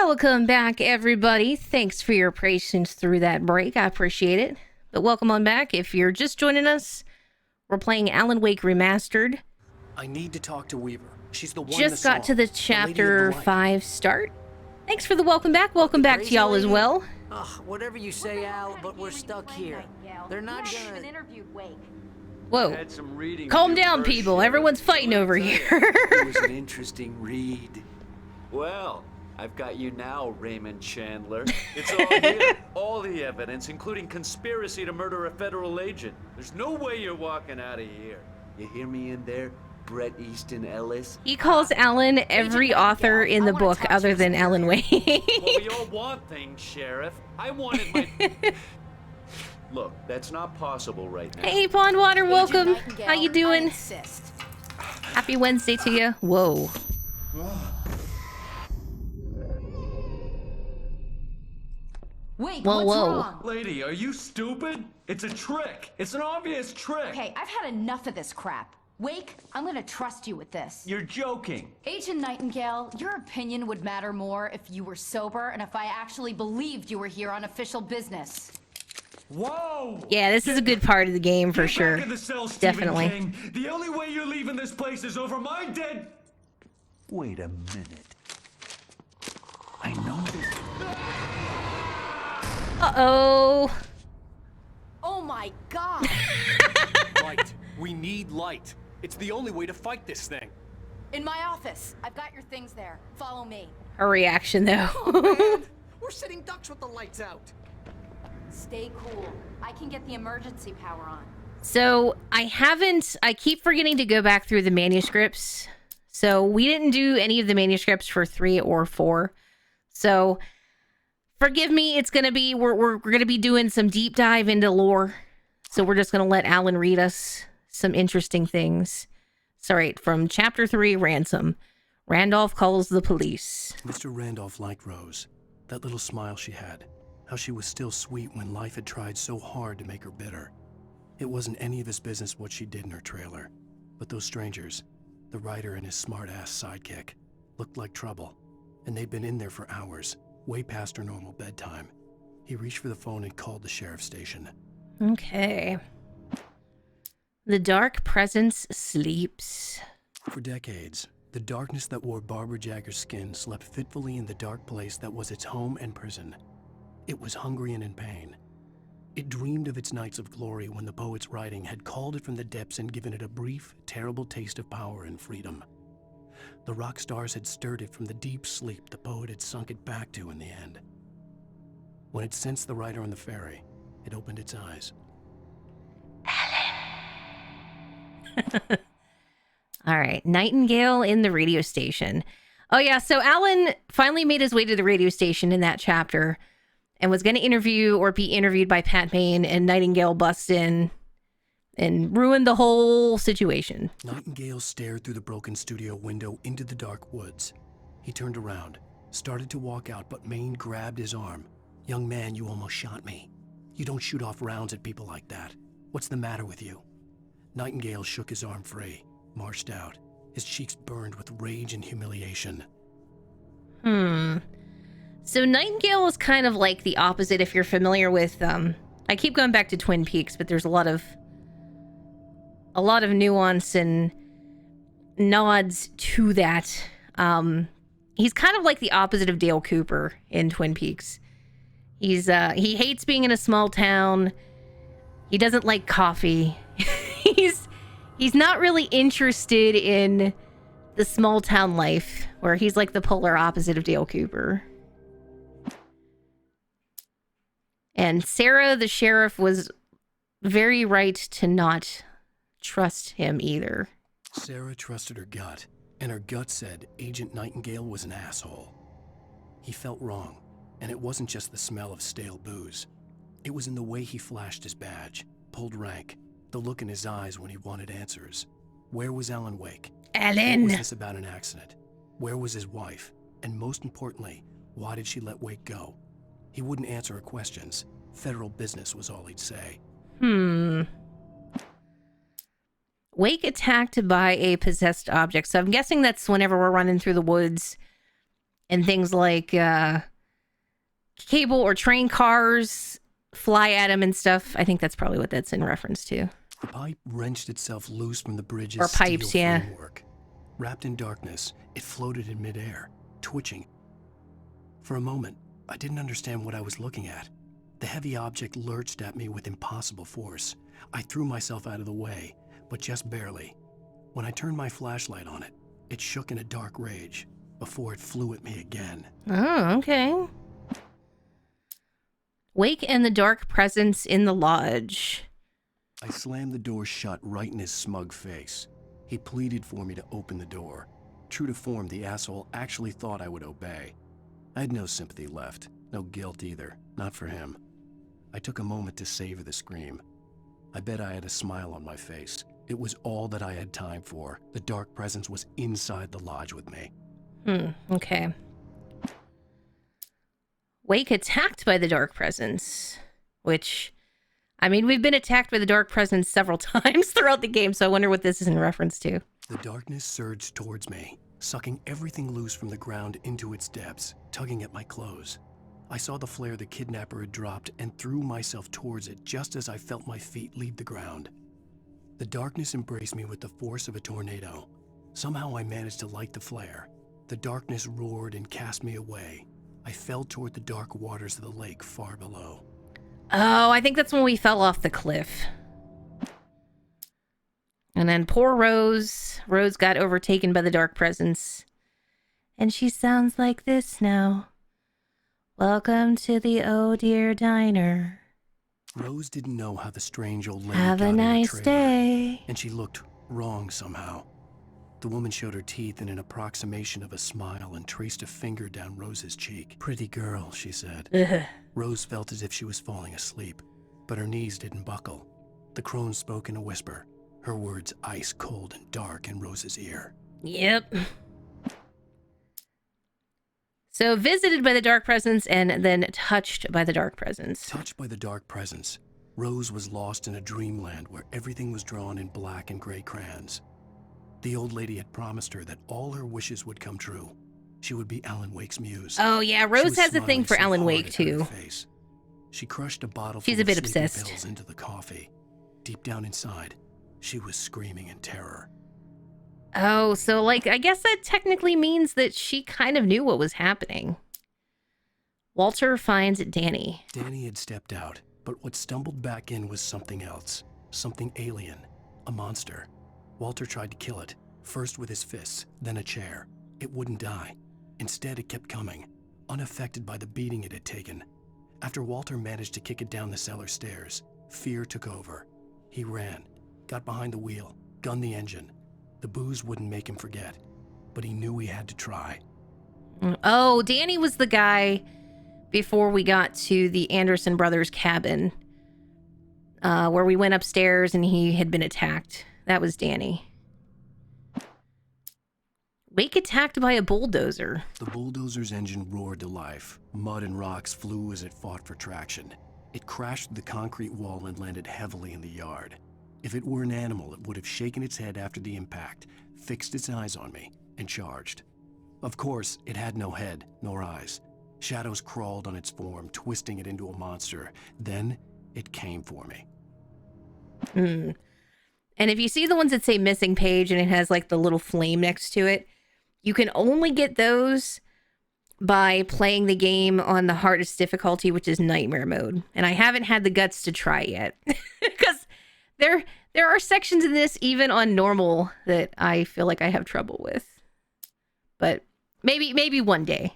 Welcome back, everybody. Thanks for your patience through that break. I appreciate it. But welcome on back. If you're just joining us, we're playing Alan Wake Remastered. I need to talk to Weaver. She's the one. Just got to the chapter 5 start. Thanks for the welcome back. Welcome back to y'all as well. Whatever you say, Al, but we're stuck here. They're not gonna... Whoa. Calm down, people. Everyone's fighting over here. It was an interesting read. Well, I've got you now, Raymond Chandler. It's all here. All the evidence, including conspiracy to murder a federal agent. There's no way you're walking out of here. You hear me in there, Bret Easton Ellis? He calls Alan every author in the book other than Alan Wake. Well, we all want things, Sheriff. I wanted my... Look, that's not possible right now. Hey, Pondwater, welcome. How you doing? Happy Wednesday to you. Whoa. Wait, whoa, what's whoa. wrong? Lady, are you stupid? It's a trick. It's an obvious trick. Okay, I've had enough of this crap. Wake, I'm gonna trust you with this. You're joking. Agent Nightingale, your opinion would matter more if you were sober and if I actually believed you were here on official business. Whoa! Yeah, this is a good part of the game for sure. Back in the cell, Stephen Definitely. King. The only way you're leaving this place is over my dead... Wait a minute. I know this. Uh-oh. Oh my god! Light. We need light. It's the only way to fight this thing. In my office. I've got your things there. Follow me. Her reaction, though. Oh, man. We're sitting ducks with the lights out. Stay cool. I can get the emergency power on. So, I keep forgetting to go back through the manuscripts. So, we didn't do any of the manuscripts for 3 or 4. So, forgive me, it's gonna be, we're gonna be doing some deep dive into lore. So, we're just gonna let Alan read us some interesting things. Sorry, from chapter 3, Ransom. Randolph calls the police. Mr. Randolph liked Rose. That little smile she had. How she was still sweet when life had tried so hard to make her bitter. It wasn't any of his business what she did in her trailer. But those strangers, the writer and his smart-ass sidekick, looked like trouble. And they'd been in there for hours, way past her normal bedtime. He reached for the phone and called the sheriff's station. Okay. The dark presence sleeps. For decades, the darkness that wore Barbara Jagger's skin slept fitfully in the dark place that was its home and prison. It was hungry and in pain. It dreamed of its nights of glory when the poet's writing had called it from the depths and given it a brief, terrible taste of power and freedom. The rock stars had stirred it from the deep sleep the poet had sunk it back to in the end. When it sensed the writer on the ferry, it opened its eyes. All right, Nightingale in the radio station. Oh yeah, so Alan finally made his way to the radio station in that chapter and was going to interview or be interviewed by Pat Payne, and Nightingale busts in and ruined the whole situation. Nightingale stared through the broken studio window into the dark woods. He turned around, started to walk out, but Maine grabbed his arm. "Young man, you almost shot me. You don't shoot off rounds at people like that. What's the matter with you?" Nightingale shook his arm free, marched out. His cheeks burned with rage and humiliation. So Nightingale is kind of like the opposite if you're familiar with, I keep going back to Twin Peaks, but there's a lot of nuance and nods to that. He's kind of like the opposite of Dale Cooper in Twin Peaks. He hates being in a small town. He doesn't like coffee. He's not really interested in the small town life, where he's like the polar opposite of Dale Cooper. And Sarah, the sheriff, was very right to not trust him either. Sarah trusted her gut, and her gut said Agent Nightingale was an asshole. He felt wrong, and it wasn't just the smell of stale booze. It was in the way he flashed his badge, pulled rank, the look in his eyes when he wanted answers. Where was Alan Wake? Alan! What was this about an accident? Where was his wife? And most importantly, why did she let Wake go? He wouldn't answer her questions. Federal business was all he'd say. Wake attacked by a possessed object. So I'm guessing that's whenever we're running through the woods and things like cable or train cars fly at him and stuff. I think that's probably what that's in reference to. The pipe wrenched itself loose from the bridge's Or pipes, steel yeah. framework. Wrapped in darkness, it floated in midair, twitching. For a moment, I didn't understand what I was looking at. The heavy object lurched at me with impossible force. I threw myself out of the way, but just barely. When I turned my flashlight on it, it shook in a dark rage before it flew at me again. Oh, okay. Wake and the dark presence in the lodge. I slammed the door shut right in his smug face. He pleaded for me to open the door. True to form, the asshole actually thought I would obey. I had no sympathy left, no guilt either, not for him. I took a moment to savor the scream. I bet I had a smile on my face. It was all that I had time for. The dark presence was inside the lodge with me. Okay. Wake attacked by the dark presence, which, I mean, we've been attacked by the dark presence several times throughout the game, so I wonder what this is in reference to. The darkness surged towards me, sucking everything loose from the ground into its depths, tugging at my clothes. I saw the flare the kidnapper had dropped and threw myself towards it just as I felt my feet leave the ground. The darkness embraced me with the force of a tornado. Somehow I managed to light the flare. The darkness roared and cast me away. I fell toward the dark waters of the lake far below. Oh, I think that's when we fell off the cliff. And then poor Rose. Rose got overtaken by the dark presence. And she sounds like this now. Welcome to the Oh Dear Diner. Rose didn't know how the strange old lady Have got a in her nice trailer, day. and she looked wrong somehow. The woman showed her teeth in an approximation of a smile and traced a finger down Rose's cheek. Pretty girl, she said. Ugh. Rose felt as if she was falling asleep, but her knees didn't buckle. The crone spoke in a whisper, her words ice cold and dark in Rose's ear. Yep. So visited by the dark presence and then touched by the dark presence. Touched by the dark presence, Rose was lost in a dreamland where everything was drawn in black and gray crayons. The old lady had promised her that all her wishes would come true. She would be Alan Wake's muse. Oh yeah, She Rose was has a thing smiling for so Alan hard Wake it hurt her too. face. She crushed a bottle She's full a bit of sleeping obsessed. pills into the coffee. Deep down inside, she was screaming in terror. Oh, so like, I guess that technically means that she kind of knew what was happening. Walter finds Danny. Danny had stepped out, but what stumbled back in was something else. Something alien. A monster. Walter tried to kill it, first with his fists, then a chair. It wouldn't die. Instead, it kept coming, unaffected by the beating it had taken. After Walter managed to kick it down the cellar stairs, fear took over. He ran, got behind the wheel, gunned the engine. The booze wouldn't make him forget, but he knew he had to try. Oh, Danny was the guy before we got to the Anderson brothers' cabin, where we went upstairs and he had been attacked. That was Danny. Wake attacked by a bulldozer. The bulldozer's engine roared to life. Mud and rocks flew as it fought for traction. It crashed through the concrete wall and landed heavily in the yard. If it were an animal, it would have shaken its head after the impact, fixed its eyes on me, and charged. Of course, it had no head, nor eyes. Shadows crawled on its form, twisting it into a monster. Then, it came for me. And if you see the ones that say missing page and it has like the little flame next to it, you can only get those by playing the game on the hardest difficulty, which is nightmare mode. And I haven't had the guts to try yet. Because there are sections in this, even on normal, that I feel like I have trouble with. But maybe one day.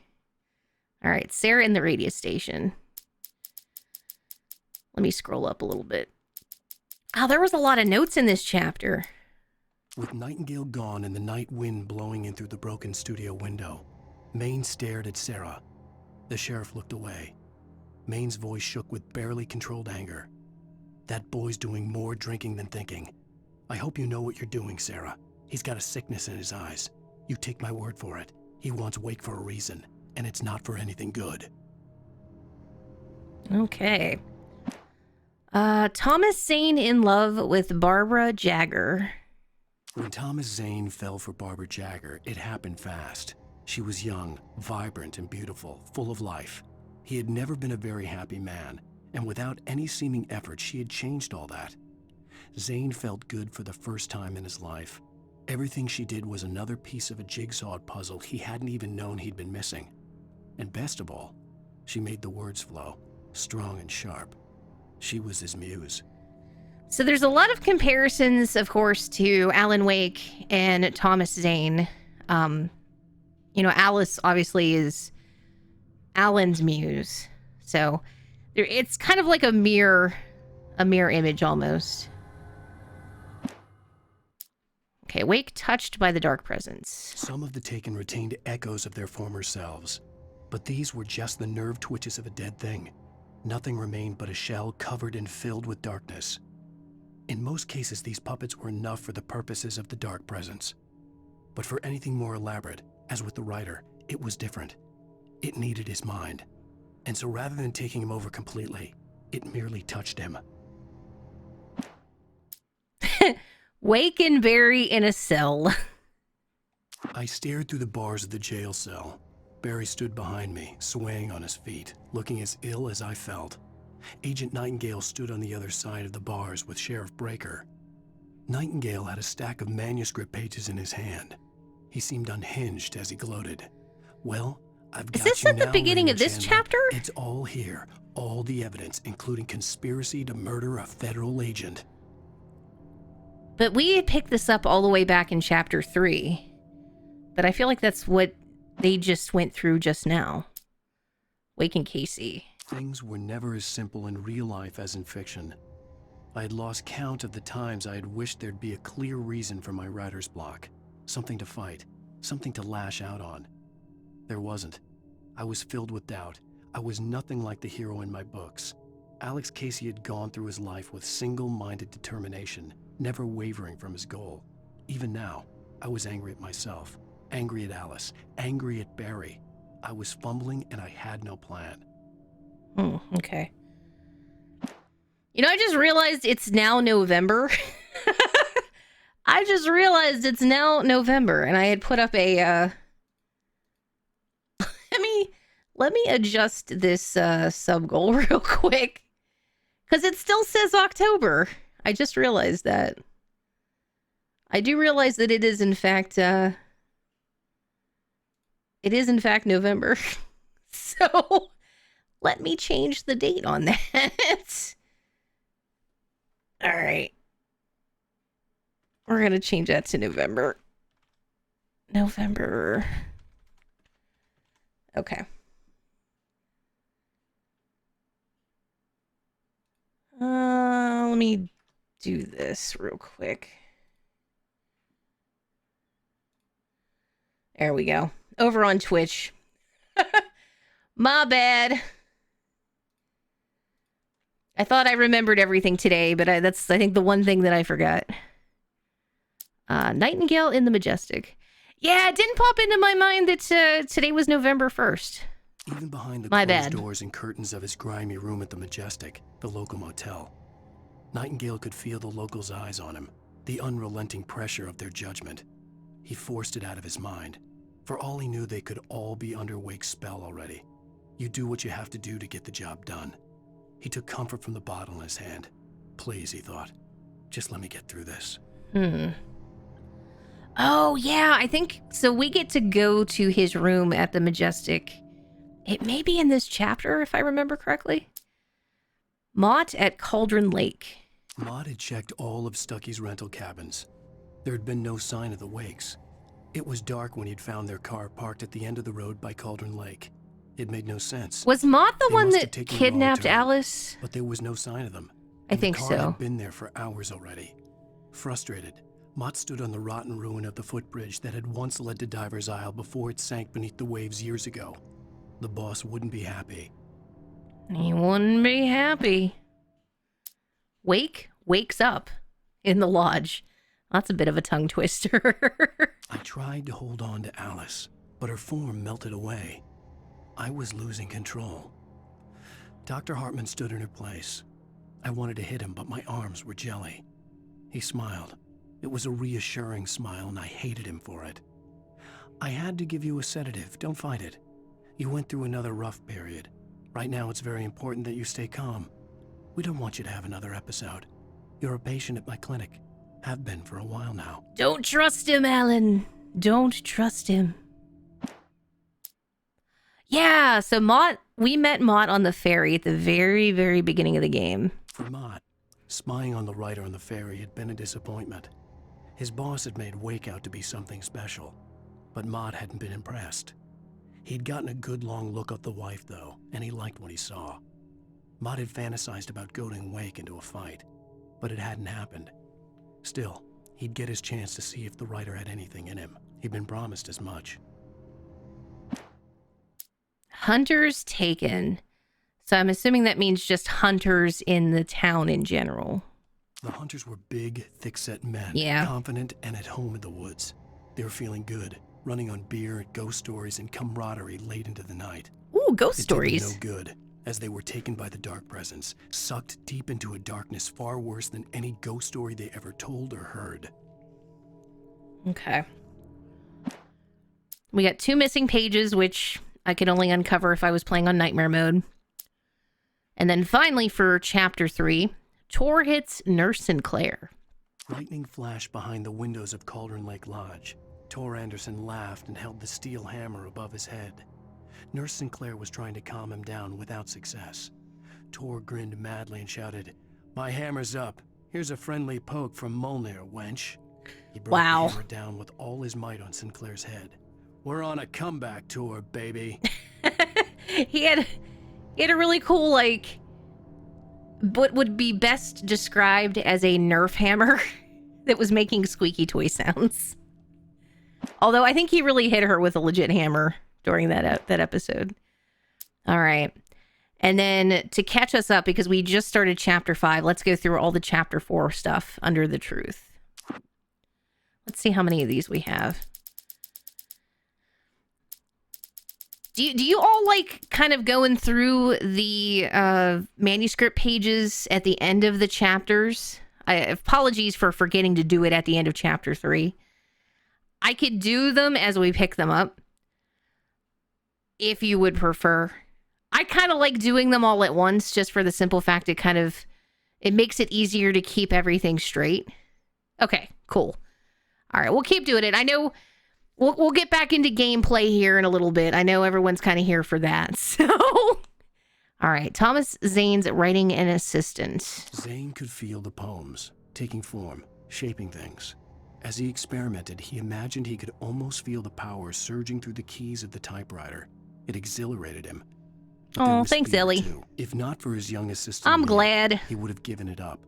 All right, Sarah in the radio station. Let me scroll up a little bit. Oh, there was a lot of notes in this chapter. With Nightingale gone and the night wind blowing in through the broken studio window, Maine stared at Sarah. The sheriff looked away. Maine's voice shook with barely controlled anger. That boy's doing more drinking than thinking. I hope you know what you're doing, Sarah. He's got a sickness in his eyes. You take my word for it. He wants Wake for a reason, and it's not for anything good. Okay. Thomas Zane in love with Barbara Jagger. When Thomas Zane fell for Barbara Jagger, it happened fast. She was young, vibrant, and beautiful, full of life. He had never been a very happy man, and without any seeming effort, she had changed all that. Zane felt good for the first time in his life. Everything she did was another piece of a jigsaw puzzle he hadn't even known he'd been missing. And best of all, she made the words flow, strong and sharp. She was his muse. So there's a lot of comparisons, of course, to Alan Wake and Thomas Zane. You know, Alice obviously is Alan's muse. So it's kind of like a mirror image almost. Okay, Wake touched by the dark presence. Some of the Taken retained echoes of their former selves, but these were just the nerve twitches of a dead thing. Nothing remained but a shell covered and filled with darkness. In most cases, these puppets were enough for the purposes of the dark presence. But for anything more elaborate, as with the writer, it was different. It needed his mind. And so rather than taking him over completely, it merely touched him. Wake and Barry in a cell. I stared through the bars of the jail cell. Barry stood behind me, swaying on his feet, looking as ill as I felt. Agent Nightingale stood on the other side of the bars with Sheriff Breaker. Nightingale had a stack of manuscript pages in his hand. He seemed unhinged as he gloated. Well, I've got Is this you at the now, beginning Raymond of this Chandler. chapter? It's all here. All the evidence, including conspiracy to murder a federal agent. But we had picked this up all the way back in chapter 3. But I feel like that's what they just went through just now. Wake and Casey. Things were never as simple in real life as in fiction. I had lost count of the times I had wished there'd be a clear reason for my writer's block. Something to fight, something to lash out on. There wasn't. I was filled with doubt. I was nothing like the hero in my books. Alex Casey had gone through his life with single-minded determination, never wavering from his goal. Even now, I was angry at myself, angry at Alice, angry at Barry. I was fumbling and I had no plan. Okay. You know, I just realized it's now November. I just realized it's now November, and I had put up a, let me adjust this sub goal real quick, because it still says October. I just realized that. I do realize that it is in fact November. So let me change the date on that. All right. We're going to change that to November. November. Okay. Let me do this real quick. There we go. Over on Twitch. My bad. I thought I remembered everything today, but that's, I think, the one thing that I forgot. Nightingale in the Majestic. Yeah, it didn't pop into my mind that today was November 1st. Even behind the My closed bad. doors and curtains of his grimy room at the Majestic, the local motel, Nightingale could feel the locals' eyes on him, the unrelenting pressure of their judgment. He forced it out of his mind. For all he knew, they could all be under Wake's spell already. You do what you have to do to get the job done. He took comfort from the bottle in his hand. Please, he thought, just let me get through this. Oh, yeah, I think, so we get to go to his room at the Majestic. It may be in this chapter, if I remember correctly. Mott at Cauldron Lake. Mott had checked all of Stucky's rental cabins. There had been no sign of the Wakes. It was dark when he'd found their car parked at the end of the road by Cauldron Lake. It made no sense. Was Mott the They one must that have taken the wrong kidnapped turn. Alice? But there was no sign of them. I think The car so. had been there for hours already. Frustrated, Mott stood on the rotten ruin of the footbridge that had once led to Diver's Isle before it sank beneath the waves years ago. The boss wouldn't be happy. He wouldn't be happy. Wake wakes up in the lodge. That's a bit of a tongue twister. I tried to hold on to Alice, but her form melted away. I was losing control. Dr. Hartman stood in her place. I wanted to hit him, but my arms were jelly. He smiled. It was a reassuring smile, and I hated him for it. I had to give you a sedative. Don't fight it. You went through another rough period. Right now, it's very important that you stay calm. We don't want you to have another episode. You're a patient at my clinic. Have been for a while now. Don't trust him, Alan. Don't trust him. Yeah, so we met Mott on the ferry at the very, very beginning of the game. For Mott, spying on the writer on the ferry had been a disappointment. His boss had made Wake out to be something special, but Mott hadn't been impressed. He'd gotten a good long look at the wife, though, and he liked what he saw. Mott had fantasized about goading Wake into a fight, but it hadn't happened. Still, he'd get his chance to see if the writer had anything in him. He'd been promised as much. Hunters taken. So I'm assuming that means just hunters in the town in general. The hunters were big, thick-set men, Yeah. confident and at home in the woods. They were feeling good, running on beer, ghost stories, and camaraderie late into the night. Ooh, ghost It did stories. them no good, as they were taken by the dark presence, sucked deep into a darkness far worse than any ghost story they ever told or heard. Okay. We got 2 missing pages, which I could only uncover if I was playing on nightmare mode. And then finally for chapter 3, Tor hits Nurse Sinclair. Lightning flashed behind the windows of Cauldron Lake Lodge. Tor Anderson laughed and held the steel hammer above his head. Nurse Sinclair was trying to calm him down without success. Tor grinned madly and shouted, "My hammer's up. Here's a friendly poke from Molnir, wench." He brought Wow. the hammer down with all his might on Sinclair's head. "We're on a comeback tour, baby." He had a really cool, like, what would be best described as a Nerf hammer that was making squeaky toy sounds. Although I think he really hit her with a legit hammer during that episode. All right. And then to catch us up, because we just started chapter 5, let's go through all the chapter 4 stuff under the truth. Let's see how many of these we have. Do you all like kind of going through the manuscript pages at the end of the chapters? Apologies for forgetting to do it at the end of chapter 3. I could do them as we pick them up, if you would prefer. I kind of like doing them all at once, just for the simple fact it makes it easier to keep everything straight. Okay, cool. All right, we'll keep doing it. I know we'll get back into gameplay here in a little bit. I know everyone's kind of here for that. So, all right, Thomas Zane's writing an assistant. Zane could feel the poems, taking form, shaping things. As he experimented, he imagined he could almost feel the power surging through the keys of the typewriter. It exhilarated him. But there Oh, was thanks, fear, Ellie. too. If not for his young assistant, I'm Emil, glad. he would have given it up.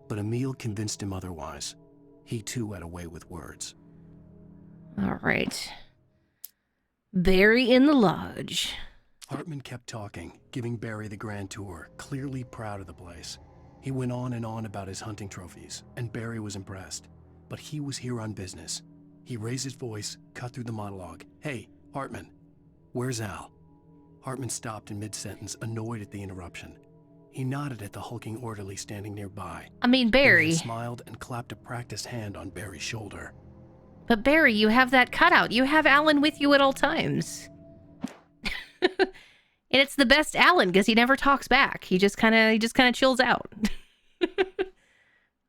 But Emil convinced him otherwise. He too had a way with words. All right. Barry in the lodge. Hartman kept talking, giving Barry the grand tour, clearly proud of the place. He went on and on about his hunting trophies, and Barry was impressed. But he was here on business. He raised his voice, cut through the monologue. "Hey, Hartman, where's Al?" Hartman stopped in mid-sentence, annoyed at the interruption. He nodded at the hulking orderly standing nearby. I mean, The man Barry. smiled and clapped a practiced hand on Barry's shoulder. But Barry, you have that cutout. You have Alan with you at all times. And it's the best Alan because he never talks back. He just kind of chills out.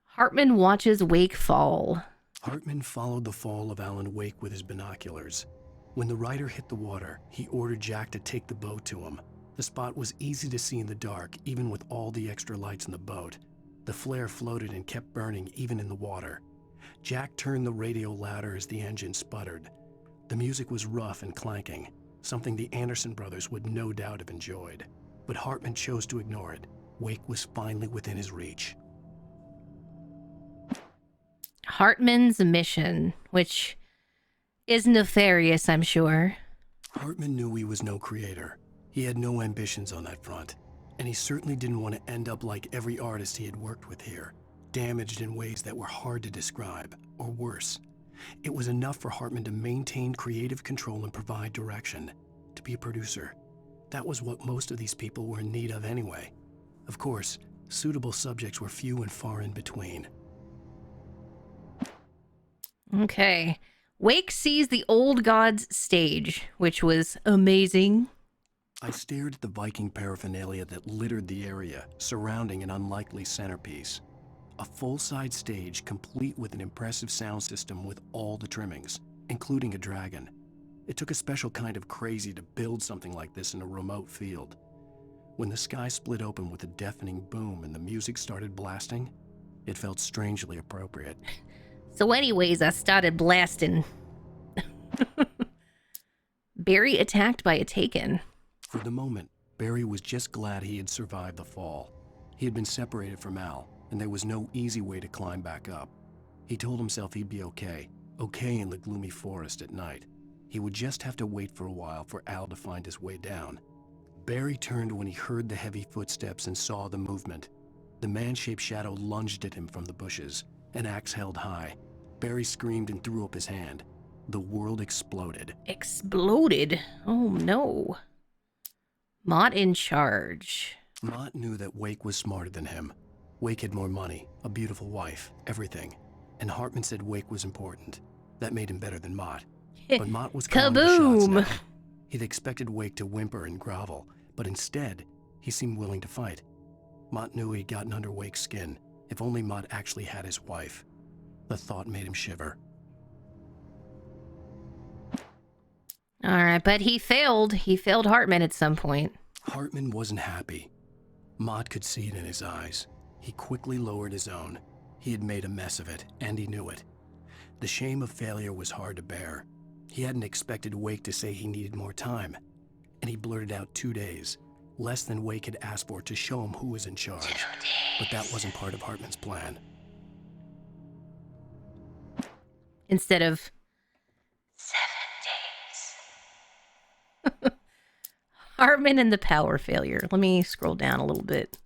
Hartman watches Wake fall. Hartman followed the fall of Alan Wake with his binoculars. When the rider hit the water, he ordered Jack to take the boat to him. The spot was easy to see in the dark, even with all the extra lights in the boat. The flare floated and kept burning even in the water. Jack turned the radio louder as the engine sputtered. The music was rough and clanking, something the Anderson brothers would no doubt have enjoyed. But Hartman chose to ignore it. Wake was finally within his reach. Hartman's mission, which is nefarious, I'm sure. Hartman knew he was no creator. He had no ambitions on that front, and he certainly didn't want to end up like every artist he had worked with here, damaged in ways that were hard to describe, or worse. It was enough for Hartman to maintain creative control and provide direction, to be a producer. That was what most of these people were in need of anyway. Of course, suitable subjects were few and far in between. Okay. Wake sees the old gods stage, which was amazing. I stared at the Viking paraphernalia that littered the area, surrounding an unlikely centerpiece. A full-size stage complete with an impressive sound system with all the trimmings, including a dragon. It took a special kind of crazy to build something like this in a remote field. When the sky split open with a deafening boom and the music started blasting, it felt strangely appropriate. So anyways, I started blasting. Barry attacked by a Taken. For the moment, Barry was just glad he had survived the fall. He had been separated from Al, and there was no easy way to climb back up. He told himself he'd be okay in the gloomy forest at night. He would just have to wait for a while for Al to find his way down. Barry turned when he heard the heavy footsteps and saw the movement. The man-shaped shadow lunged at him from the bushes, an axe held high. Barry screamed and threw up his hand. The world exploded. Exploded? Oh no. Mott in charge. Mott knew that Wake was smarter than him. Wake had more money, a beautiful wife, everything. And Hartman said Wake was important. That made him better than Mott. But Mott was calling the shots Kaboom! now. He'd expected Wake to whimper and grovel, but instead, he seemed willing to fight. Mott knew he'd gotten under Wake's skin. If only Mott actually had his wife. The thought made him shiver. Alright, but he failed. He failed Hartman at some point. Hartman wasn't happy. Mott could see it in his eyes. He quickly lowered his own. He had made a mess of it, and he knew it. The shame of failure was hard to bear. He hadn't expected Wake to say he needed more time, and he blurted out 2 days, less than Wake had asked for to show him who was in charge. But that wasn't part of Hartman's plan. Instead of 7 days. Hartman and the power failure. Let me scroll down a little bit.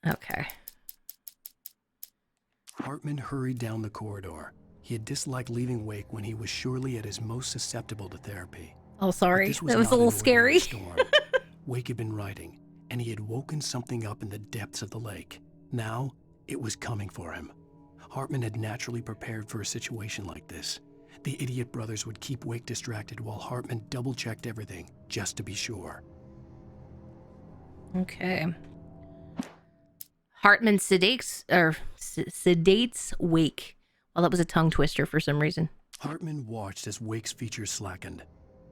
Okay. Hartman hurried down the corridor. He had disliked leaving Wake when he was surely at his most susceptible to therapy. Oh, sorry. This That was a not little an scary. ordinary storm. Wake had been writing, and he had woken something up in the depths of the lake. Now, it was coming for him. Hartman had naturally prepared for a situation like this. The idiot brothers would keep Wake distracted while Hartman double-checked everything, just to be sure. Okay. Hartman sedates Wake. Well, that was a tongue twister for some reason. Hartman watched as Wake's features slackened.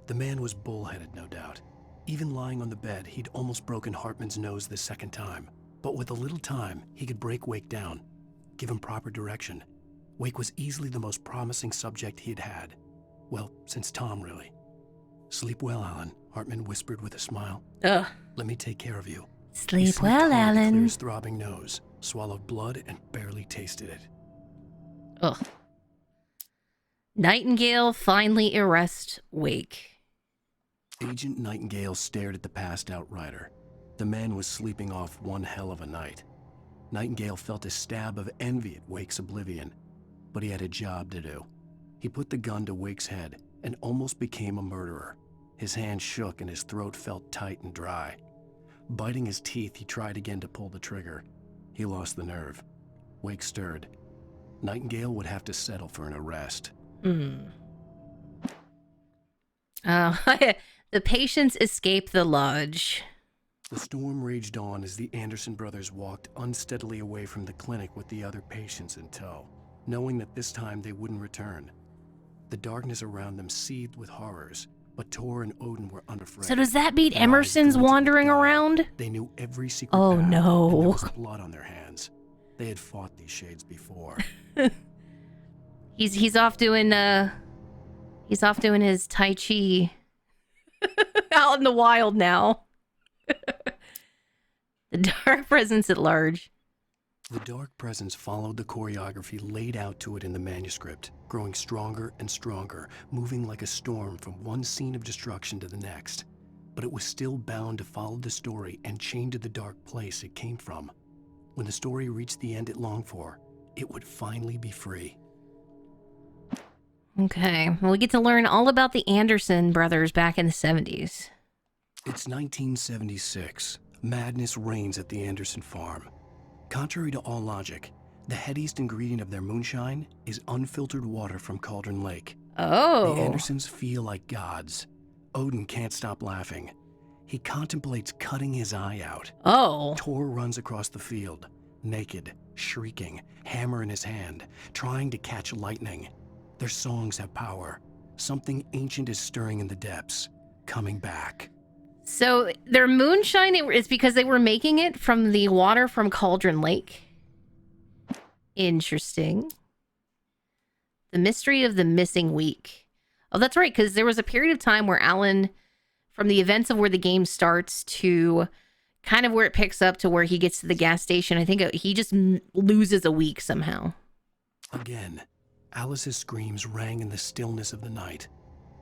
The man was bullheaded, no doubt. Even lying on the bed, he'd almost broken Hartman's nose the second time. But with a little time, he could break Wake down, give him proper direction. Wake was easily the most promising subject he had had. Well, since Tom, really. Sleep well, Alan, Hartman whispered with a smile. Ugh. Let me take care of you. He Sleep slipped well, hard to clear Alan. his throbbing nose, swallowed blood, and barely tasted it. Ugh. Nightingale finally arrests Wake. Agent Nightingale stared at the passed-out rider. The man was sleeping off one hell of a night. Nightingale felt a stab of envy at Wake's oblivion, but he had a job to do. He put the gun to Wake's head and almost became a murderer. His hand shook and his throat felt tight and dry. Biting his teeth, he tried again to pull the trigger. He lost the nerve. Wake stirred. Nightingale would have to settle for an arrest. The patients escape the lodge. The storm raged on as the Anderson brothers walked unsteadily away from the clinic with the other patients in tow, knowing that this time they wouldn't return. The darkness around them seethed with horrors, but Tor and Odin were unafraid. So does that mean Their eyes Emerson's glinted with wandering guile. around? They knew every secret Oh, path, no. and there was blood on their hands. They had fought these shades before. He's off doing his Tai Chi out in the wild now. The dark presence at large. The dark presence followed the choreography laid out to it in the manuscript, growing stronger and stronger, moving like a storm from one scene of destruction to the next. But it was still bound to follow the story and chained to the dark place it came from. When the story reached the end it longed for, it would finally be free. Okay, well, we get to learn all about the Anderson brothers back in the 70s. It's 1976. Madness reigns at the Anderson farm. Contrary to all logic, The headiest ingredient of their moonshine is unfiltered water from Cauldron Lake. Oh. The Andersons feel like gods. Odin can't stop laughing. He contemplates cutting his eye out. Oh. Tor runs across the field, naked, shrieking, hammer in his hand, trying to catch lightning. Their songs have power. Something ancient is stirring in the depths, coming back. So their moonshine is because they were making it from the water from Cauldron Lake. Interesting. The mystery of the missing week. Oh, that's right, because there was a period of time where Alan, from the events of where the game starts to kind of where it picks up to where he gets to the gas station, I think he just loses a week somehow. Again, Alice's screams rang in the stillness of the night.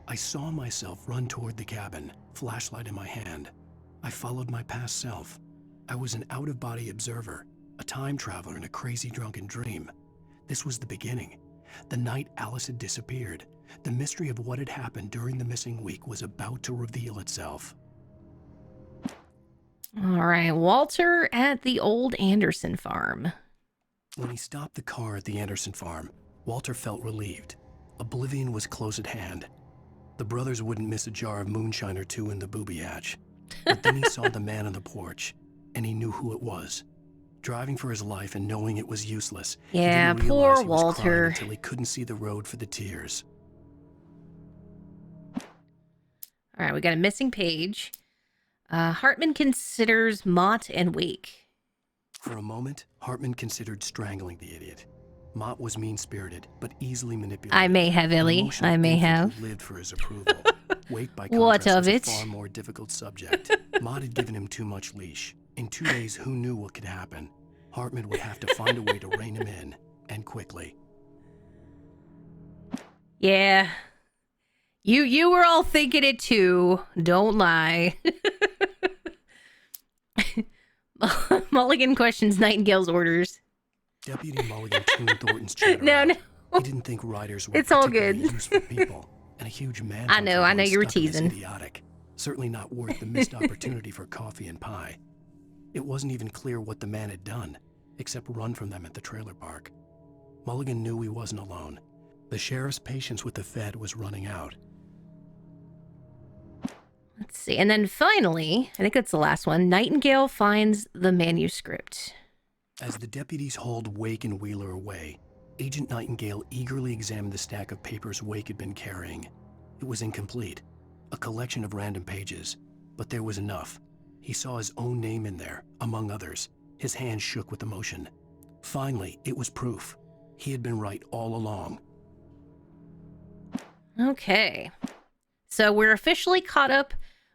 I saw myself run toward the cabin, flashlight in my hand. I followed my past self. I was an out-of-body observer, a time traveler in a crazy drunken dream. This was the beginning. The night Alice had disappeared. The mystery of what had happened during the missing week was about to reveal itself. All right, Walter at the old Anderson farm. When he stopped the car at the Anderson farm, Walter felt relieved. Oblivion was close at hand. The brothers wouldn't miss a jar of moonshine or two in the booby hatch. But then he saw the man on the porch, and he knew who it was. Driving for his life and knowing it was useless. Yeah, he didn't poor realize he was crying Walter. until he couldn't see the road for the tears. All right, we got a missing page. Hartman considers Mott and Wake. For a moment, Hartman considered strangling the idiot. Mott was mean-spirited, but easily manipulated. I may have, An Ellie. emotional I may infant have. who lived for his approval. Wake, by What contrast, of was it? a far more difficult subject. Mott had given him too much leash. In 2 days, who knew what could happen? Hartman would have to find a way to rein him in, and quickly. Yeah. You were all thinking it too. Don't lie. Mulligan questions Nightingale's orders. Deputy Mulligan tuned Thornton's chatter No, out. no. He didn't think riders were It's all particularly good. useful people, and a huge man. I know you were teasing. Idiotic. Certainly not worth the missed opportunity for coffee and pie. It wasn't even clear what the man had done, except run from them at the trailer park. Mulligan knew he wasn't alone. The sheriff's patience with the Fed was running out. Let's see. And then finally, I think that's the last one, Nightingale finds the manuscript. As the deputies hauled Wake and Wheeler away, Agent Nightingale eagerly examined the stack of papers Wake had been carrying. It was incomplete, a collection of random pages, but there was enough. He saw his own name in there, among others. His hand shook with emotion. Finally, it was proof. He had been right all along. Okay. So we're officially caught up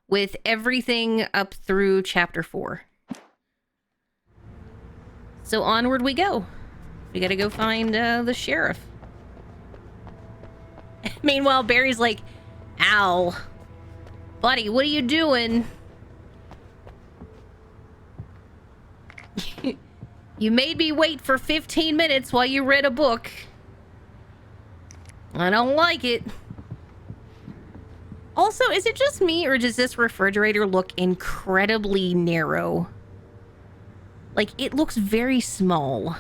with everything up through chapter 4. So onward we go. We gotta go find the sheriff. Meanwhile, Barry's like, ow. Buddy, what are you doing? You made me wait for 15 minutes while you read a book. I don't like it. Also, is it just me, or does this refrigerator look incredibly narrow? Like, it looks very small.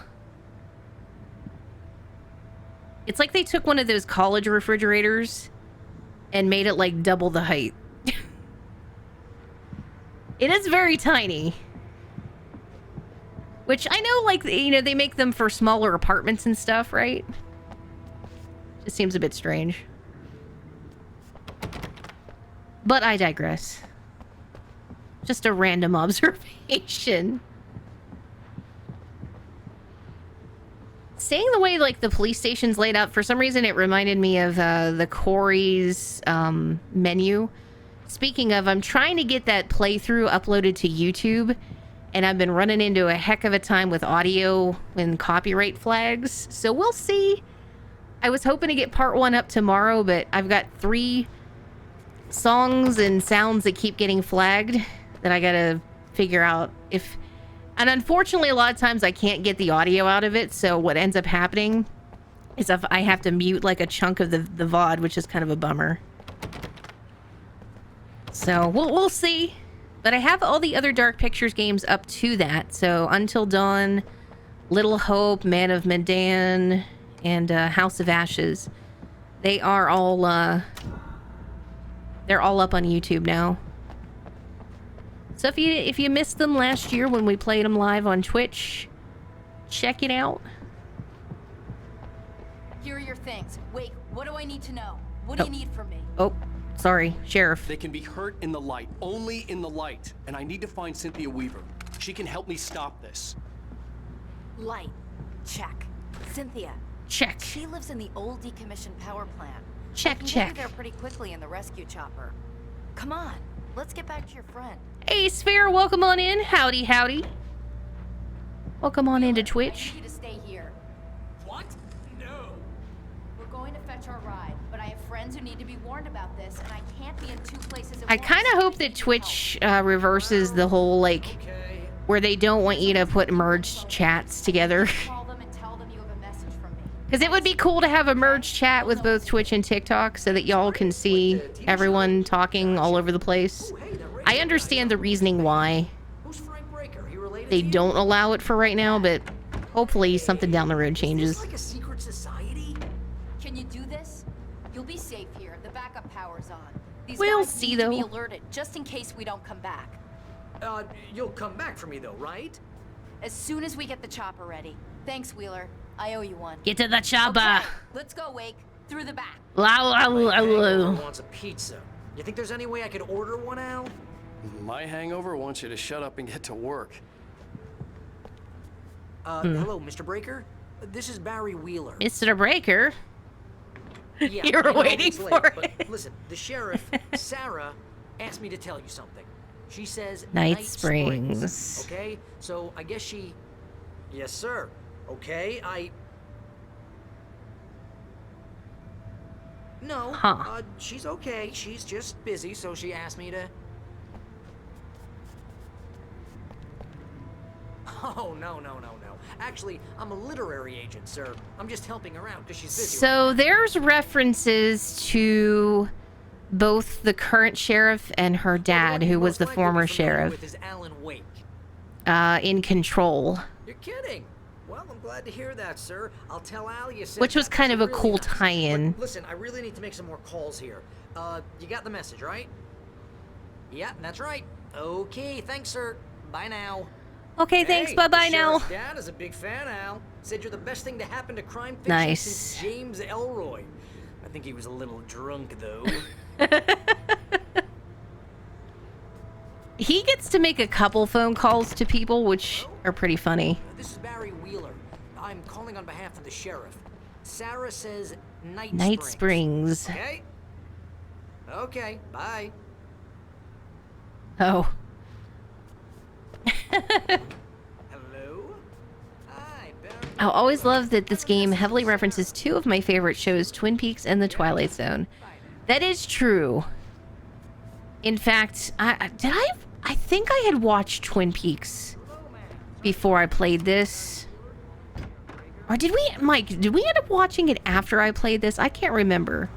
It's like they took one of those college refrigerators and made it, like, double the height. It is very tiny. Which, I know, like, you know, they make them for smaller apartments and stuff, right? Just seems a bit strange. But I digress. Just a random observation. Seeing the way, like, the police station's laid out, for some reason it reminded me of the Corey's menu. Speaking of, I'm trying to get that playthrough uploaded to YouTube, and I've been running into a heck of a time with audio and copyright flags. So we'll see. I was hoping to get part 1 up tomorrow, but I've got 3 songs and sounds that keep getting flagged that I gotta figure out if... And unfortunately, a lot of times I can't get the audio out of it, so what ends up happening is if I have to mute like a chunk of the VOD, which is kind of a bummer. So we'll see. But I have all the other Dark Pictures games up to that, so Until Dawn, Little Hope, Man of Medan, and House of Ashes. They are all they're all up on YouTube now. So if you missed them last year when we played them live on Twitch, check it out. Here are your things. Wait, what do I need to know? What do you need from me? Oh, sorry, Sheriff. They can be hurt in the light, only in the light. And I need to find Cynthia Weaver. She can help me stop this. Light. Check. Cynthia. Check. She lives in the old decommissioned power plant. Check, I can check. get you there pretty quickly in the rescue chopper. Come on, let's get back to your friend. Hey, Sphere, welcome on in. Howdy, howdy. Welcome on into I Twitch. need you to stay here. What? No. We're going to fetch our ride, but I have friends who need to be warned about this, and I can't be in two places at I once. kind of hope that Twitch reverses the whole, like, Okay. where they don't want you to put merged chats together. Call them and tell them you have a message from me. Because it would be cool to have a merged chat with both Twitch and TikTok so that y'all can see everyone talking all over the place. I understand the reasoning why Who's Frank Breaker? He related they to you? don't allow it for right now, but hopefully something down the road Is changes. this like a secret society? Can you do this? You'll be safe here. The backup power's on. These We'll guys see, need to be though. alerted, just in case we don't come back. You'll come back for me though, right? As soon as we get the chopper ready. Thanks, Wheeler. I owe you one. Get to the chopper. Okay, let's go, Wake. Through the back. La, la, la, Hangover la. wants a pizza. You think there's any way I could order one, Al? My hangover wants you to shut up and get to work. Hello, Mr. Breaker? This is Barry Wheeler. Mr. Breaker. Yeah, You were I know waiting it's late, for but it. listen, the sheriff, Sarah, asked me to tell you something. She says Night Springs. Okay? So I guess she... Yes, sir. Okay, No, Huh. She's okay. She's just busy, so she asked me to... Oh, no. Actually, I'm a literary agent, sir. I'm just helping her out because she's busy. So there's references to both the current sheriff and her dad, who was the former With sheriff, is Alan Wake. in Control, You're kidding. Well, I'm glad to hear that, sir. I'll tell Al you said which was that. kind of a Really cool nice. tie-in. But listen, I really need to make some more calls here. You got the message, right? Yeah, that's right. Okay, thanks, sir. Bye now. Okay, thanks. Hey, Bye-bye the now. sheriff's Dad is a big fan, Al. Said you're the best thing to happen to crime fiction Nice. since James Elroy. I think he was a little drunk, though. He gets to make a couple phone calls to people, which are pretty funny. This is Barry Wheeler. I'm calling on behalf of the sheriff. Sarah says Night Springs. Okay? Okay, bye. Oh. Hello? Hi, Barry. I always love that this game heavily references two of my favorite shows, Twin Peaks and The Twilight Zone. That is true. In fact, I think I had watched Twin Peaks before I played this. Or did we, Mike, did we end up watching it after I played this? I can't remember.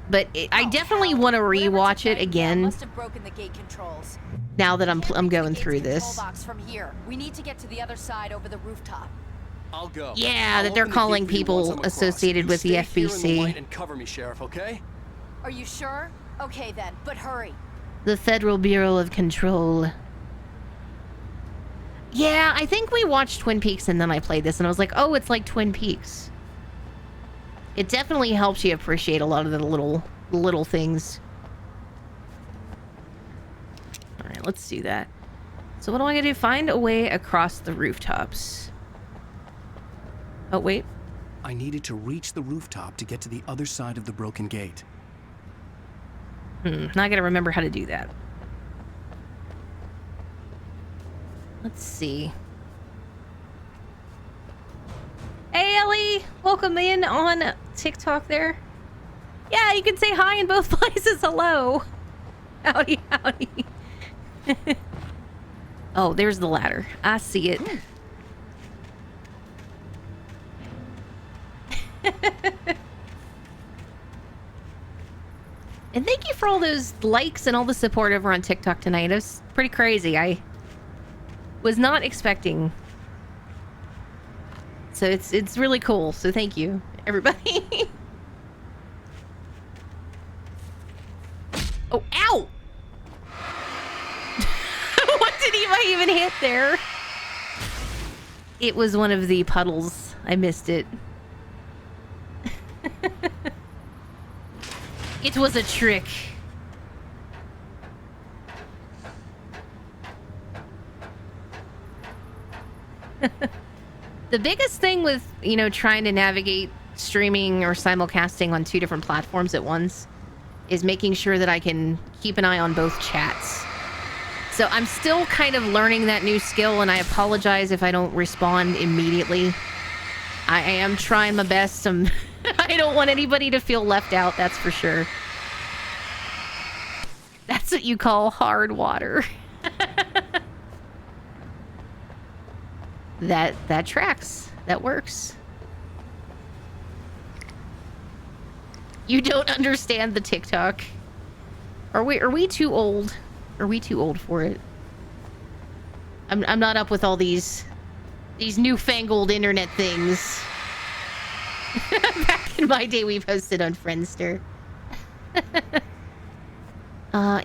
But I definitely want to rewatch it again Must have broken the gate controls. now that I'm Can't reach going the through gate's this. control box from here. We need to get to the other side over the rooftop. I'll go. Yeah, I'll that they're open the calling gate for you people once I'm across. associated with the Stay here in FBC. light and cover me, Sheriff, okay? Are you sure? Okay then, but hurry. The Federal Bureau of Control. Yeah, I think we watched Twin Peaks and then I played this and I was like, oh, it's like Twin Peaks. It definitely helps you appreciate a lot of the little things. All right, let's do that. So what do I gotta do? Find a way across the rooftops. Oh, wait. I needed to reach the rooftop to get to the other side of the broken gate. Now I gotta remember how to do that. Let's see. Hey, Ellie! Welcome in on TikTok there. Yeah, you can say hi in both places. Hello. Howdy, howdy. Oh, there's the ladder. I see it. And thank you for all those likes and all the support over on TikTok tonight. It was pretty crazy. I was not expecting So it's really cool. So thank you, everybody. Oh, ow! What did I even hit there? It was one of the puddles. I missed it. It was a trick. The biggest thing with, you know, trying to navigate streaming or simulcasting on 2 different platforms at once is making sure that I can keep an eye on both chats. So I'm still kind of learning that new skill, and I apologize if I don't respond immediately. I am trying my best. I don't want anybody to feel left out, that's for sure. That's what you call hard water. That tracks. That works. You don't understand the TikTok. Are we too old? Are we too old for it? I'm not up with all these newfangled internet things. Back in my day, we posted on Friendster.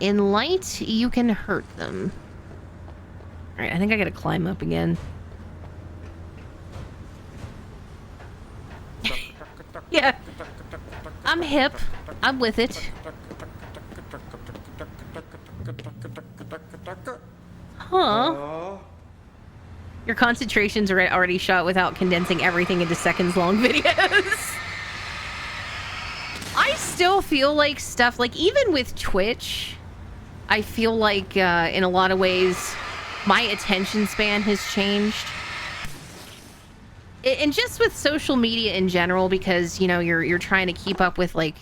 In light, you can hurt them. Alright, I think I gotta climb up again. Yeah. I'm hip. I'm with it. Huh. Your concentrations are already shot without condensing everything into seconds-long videos. I still feel like stuff, like even with Twitch, I feel like in a lot of ways, my attention span has changed. And just with social media in general, because, you know, you're trying to keep up with like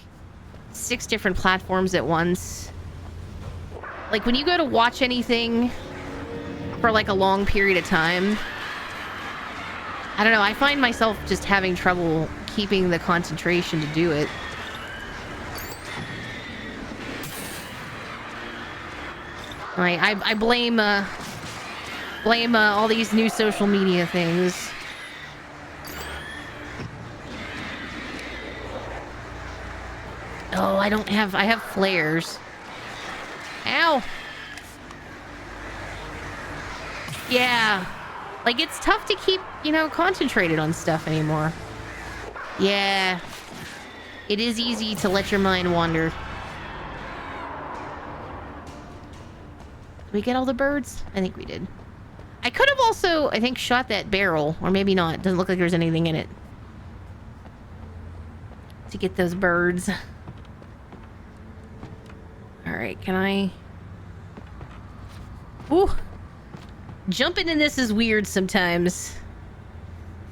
6 different platforms at once. Like when you go to watch anything for like a long period of time, I don't know, I find myself just having trouble keeping the concentration to do it. I blame all these new social media things. Oh, I have flares. Ow. Yeah. Like, it's tough to keep, you know, concentrated on stuff anymore. Yeah. It is easy to let your mind wander. Did we get all the birds? I think we did. I could have also, I think, shot that barrel. Or maybe not. Doesn't look like there's anything in it. To get those birds. Alright, can I... Ooh! Jumping in this is weird sometimes.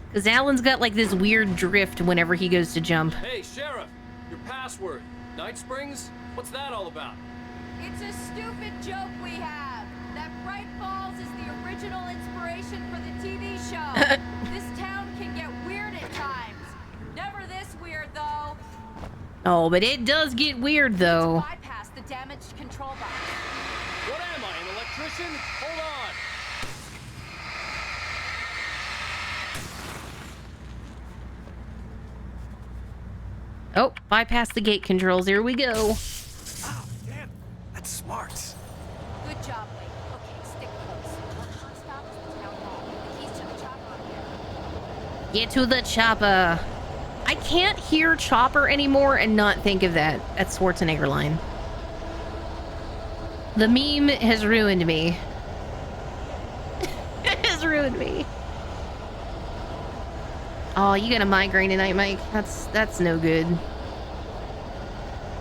Because Alan's got like this weird drift whenever he goes to jump. Hey, Sheriff! Your password. Night Springs? What's that all about? It's a stupid joke we have. That Bright Falls is the original inspiration for the TV show. This town can get weird at times. Never this weird, though. Oh, but it does get weird, though. Bypass the damaged control box. What am I, an electrician? Hold on! Oh, bypass the gate controls. Here we go. Oh, damn. That's smart. Good job, Wade. Okay, stick close. Our first stop is the town hall. The keys to the chopper up there. Get to the chopper. I can't hear chopper anymore and not think of that Schwarzenegger line. The meme has ruined me. It has ruined me. Oh, you got a migraine tonight, Mike? That's no good.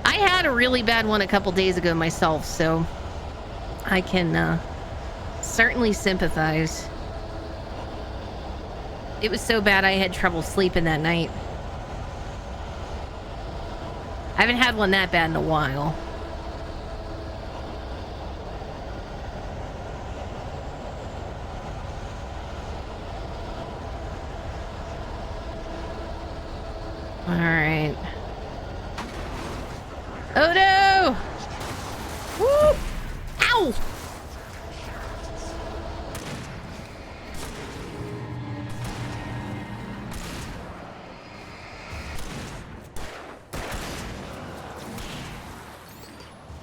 I had a really bad one a couple days ago myself, so I can certainly sympathize. It was so bad I had trouble sleeping that night. I haven't had one that bad in a while. All right. Oh no! Woo! Ow!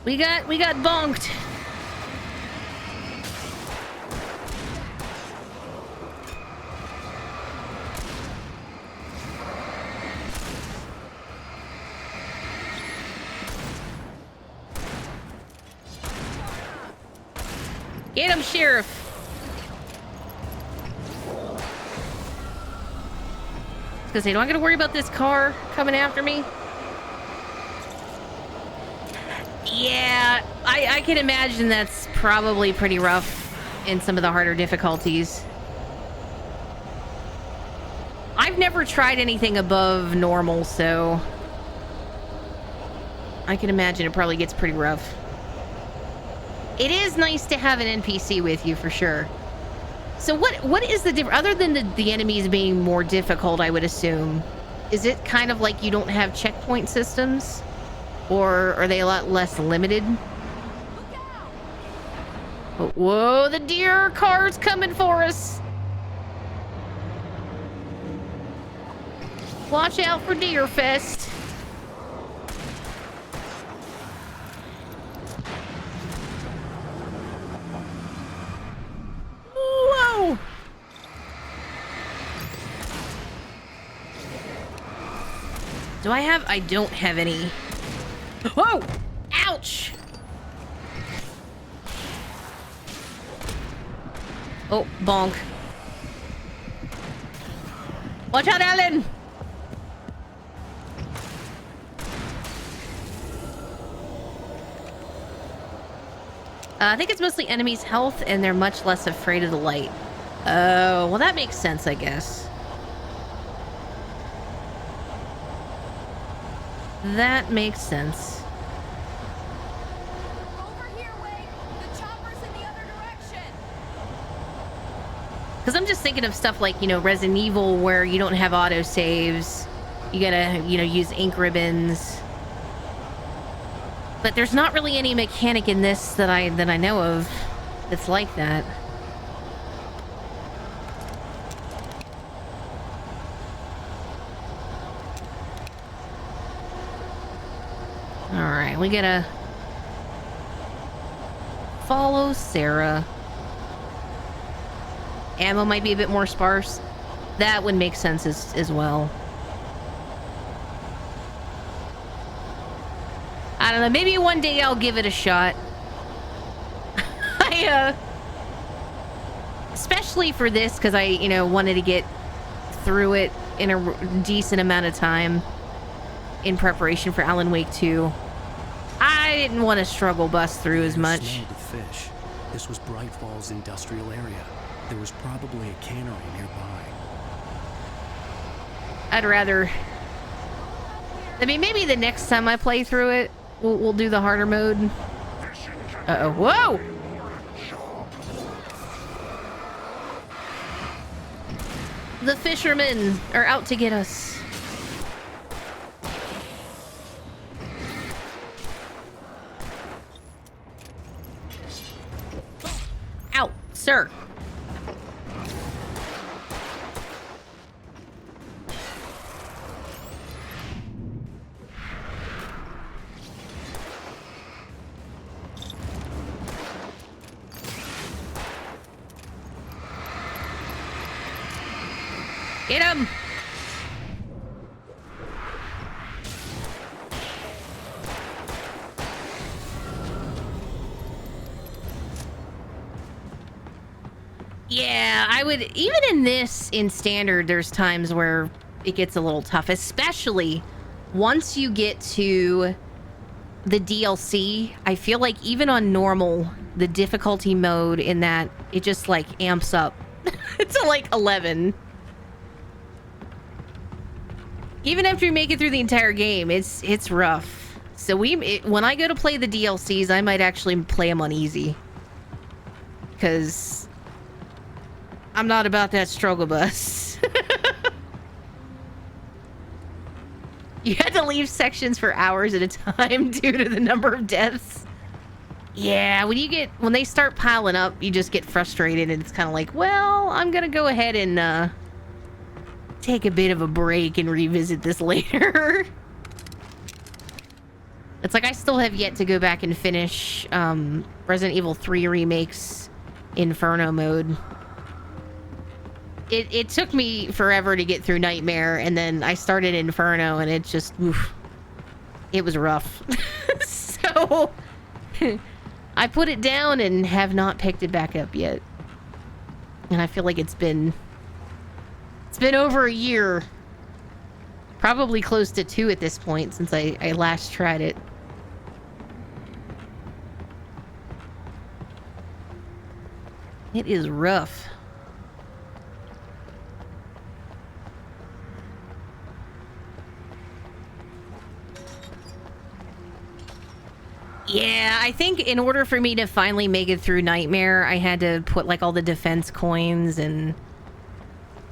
We got bonked. Get him, Sheriff. Because they don't get to worry about this car coming after me. Yeah, I can imagine that's probably pretty rough in some of the harder difficulties. I've never tried anything above normal, so I can imagine it probably gets pretty rough. It is nice to have an NPC with you for sure. So what is the difference, other than the enemies being more difficult, I would assume? Is it kind of like you don't have checkpoint systems? Or are they a lot less limited? Oh, whoa, the deer car's coming for us. Watch out for Deer Fest. Whoa! Do I have? I don't have any. Whoa! Ouch! Oh, bonk. Watch out, Alan! I think it's mostly enemies' health, and they're much less afraid of the light. Oh, well that makes sense, I guess. That makes sense. Over here, Wade. The chopper's in the other direction. Because I'm just thinking of stuff like, you know, Resident Evil, where you don't have autosaves. You gotta, you know, use ink ribbons. But there's not really any mechanic in this that I know of that's like that. Alright, we gotta follow Sarah. Ammo might be a bit more sparse. That would make sense as well. I don't know, maybe one day I'll give it a shot. Especially for this, because I, you know, wanted to get through it in a decent amount of time in preparation for Alan Wake 2. I didn't want to struggle bust through as much. Smelled of fish. This was Bright Falls industrial area. There was probably a cannery nearby. I'd rather... I mean, maybe the next time I play through it, we'll do the harder mode. Uh-oh. Whoa! The fishermen are out to get us. Ow, sir. Get him! Yeah, I would... Even in this, in standard, there's times where it gets a little tough, especially once you get to the DLC. I feel like even on normal, the difficulty mode in that, it just, like, amps up to, like, 11. Even after you make it through the entire game, it's rough. So when I go to play the DLCs, I might actually play them on easy. Because I'm not about that struggle bus. You had to leave sections for hours at a time due to the number of deaths. Yeah, when they start piling up, you just get frustrated, and it's kind of like, well, I'm gonna go ahead and take a bit of a break and revisit this later. It's like I still have yet to go back and finish Resident Evil 3 Remake's Inferno mode. It took me forever to get through Nightmare, and then I started Inferno, and it just, oof, it was rough. So, I put it down and have not picked it back up yet. And I feel like it's been over a year. Probably close to 2 at this point since I last tried it. It is rough. Yeah, I think in order for me to finally make it through Nightmare, I had to put like all the defense coins and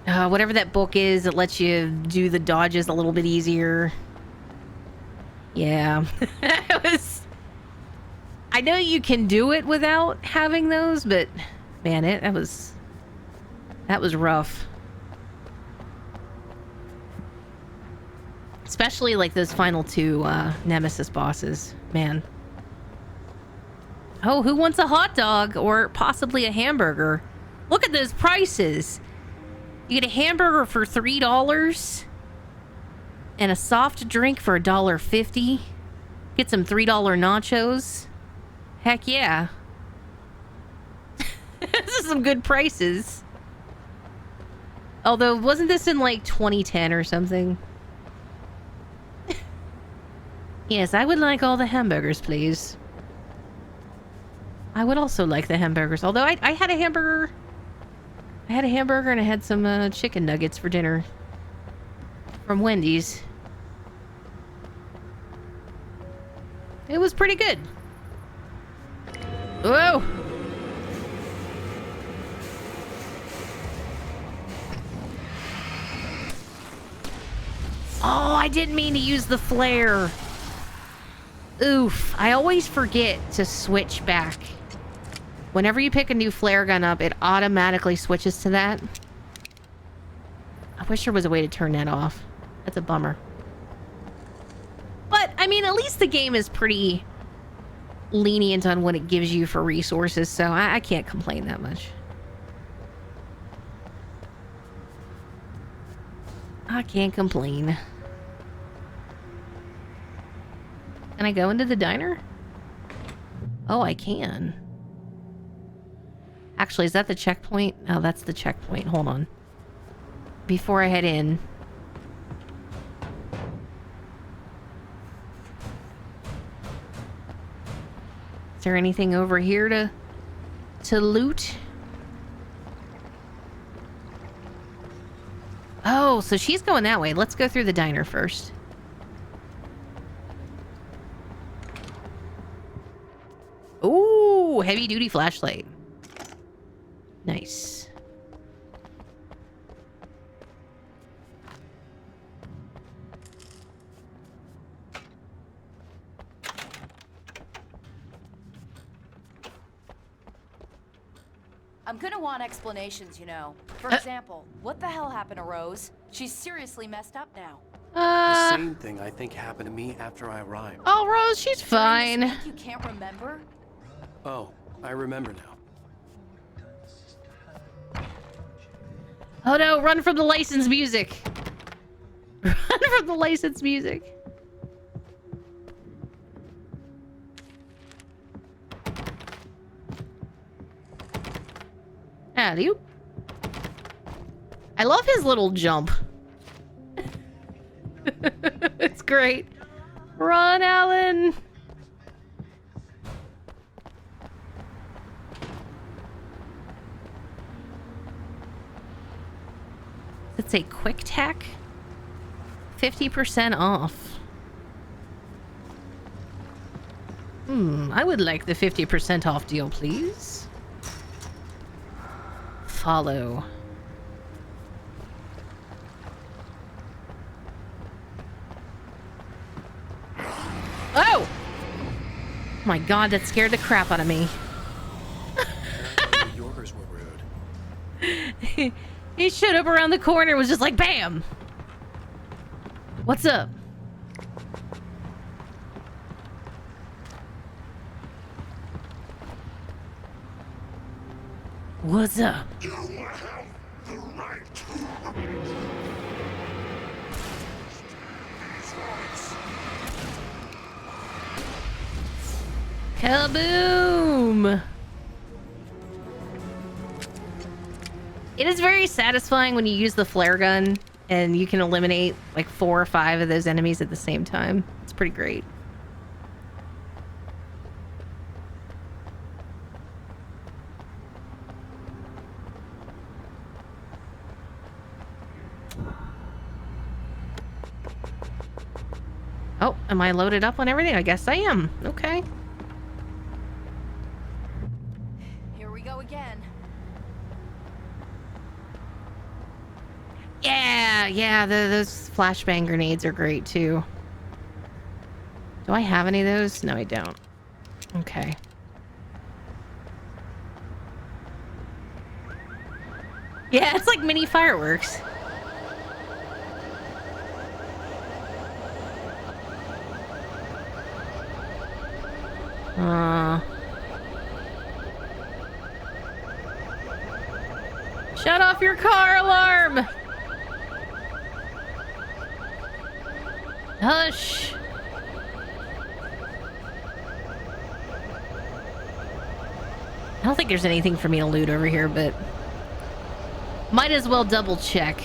whatever that book is that lets you do the dodges a little bit easier. Yeah. I know you can do it without having those, but man, that was rough. Especially like those final 2 Nemesis bosses, man. Oh, who wants a hot dog or possibly a hamburger? Look at those prices. You get a hamburger for $3 and a soft drink for $1.50. Get some $3 nachos. Heck yeah. This is some good prices. Although, wasn't this in like 2010 or something? Yes, I would like all the hamburgers, please. I would also like the hamburgers. Although I had a hamburger. I had a hamburger and I had some chicken nuggets for dinner. From Wendy's. It was pretty good. Whoa! Oh, I didn't mean to use the flare. Oof. I always forget to switch back. Whenever you pick a new flare gun up, it automatically switches to that. I wish there was a way to turn that off. That's a bummer. But, I mean, at least the game is pretty lenient on what it gives you for resources, so I can't complain that much. I can't complain. Can I go into the diner? Oh, I can. Actually, is that the checkpoint? Oh, that's the checkpoint. Hold on. Before I head in. Is there anything over here to loot? Oh, so she's going that way. Let's go through the diner first. Ooh, heavy duty flashlight. Nice. I'm gonna want explanations, you know. For example, what the hell happened to Rose? She's seriously messed up now. The same thing I think happened to me after I arrived. Oh, Rose, she's fine. You can't remember? Oh, I remember now. Oh no, run from the licensed music. Run from the licensed music. Howdy. I love his little jump. It's great. Run, Alan. It's a quick tack. 50% off. I would like the 50% off deal, please. Follow. Oh! My god, that scared the crap out of me. New Yorkers were rude. He showed up around the corner and was just like, bam! What's up? What's up? Kaboom! It is very satisfying when you use the flare gun and you can eliminate like 4 or 5 of those enemies at the same time. It's pretty great. Oh, am I loaded up on everything? I guess I am. Okay. Here we go again. Yeah, those flashbang grenades are great too. Do I have any of those? No, I don't. Okay. Yeah, it's like mini fireworks. Shut off your car alarm! Hush! I don't think there's anything for me to loot over here, but might as well double check.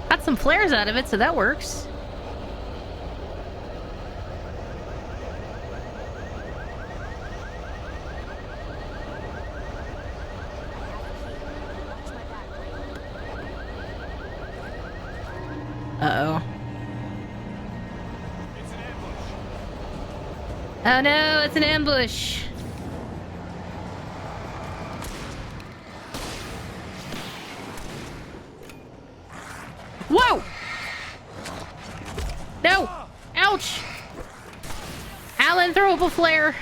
Got some flares out of it, so that works. Uh-oh. Oh no, it's an ambush. Whoa! No! Ouch! Alan, throw up a flare.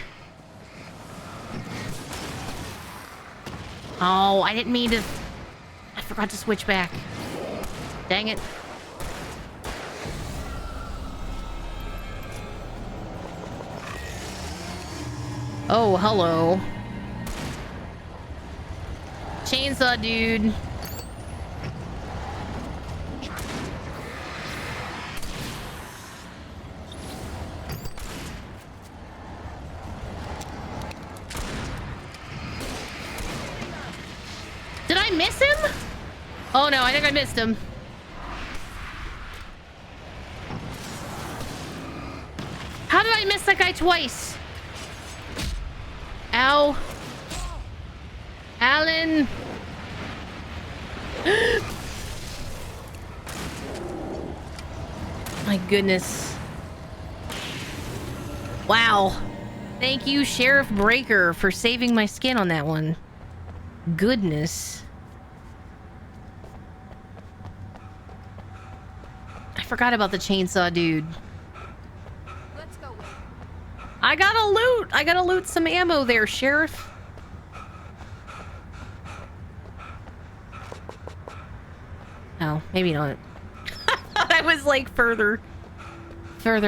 Oh, I didn't mean to... I forgot to switch back. Dang it. Oh, hello. Chainsaw dude. Did I miss him? Oh no, I think I missed him. How did I miss that guy twice? Ow. Alan. My goodness. Wow. Thank you, Sheriff Breaker, for saving my skin on that one. Goodness. I forgot about the chainsaw dude. Let's go. I gotta loot! I gotta loot some ammo there, Sheriff. Oh, maybe not. I was like further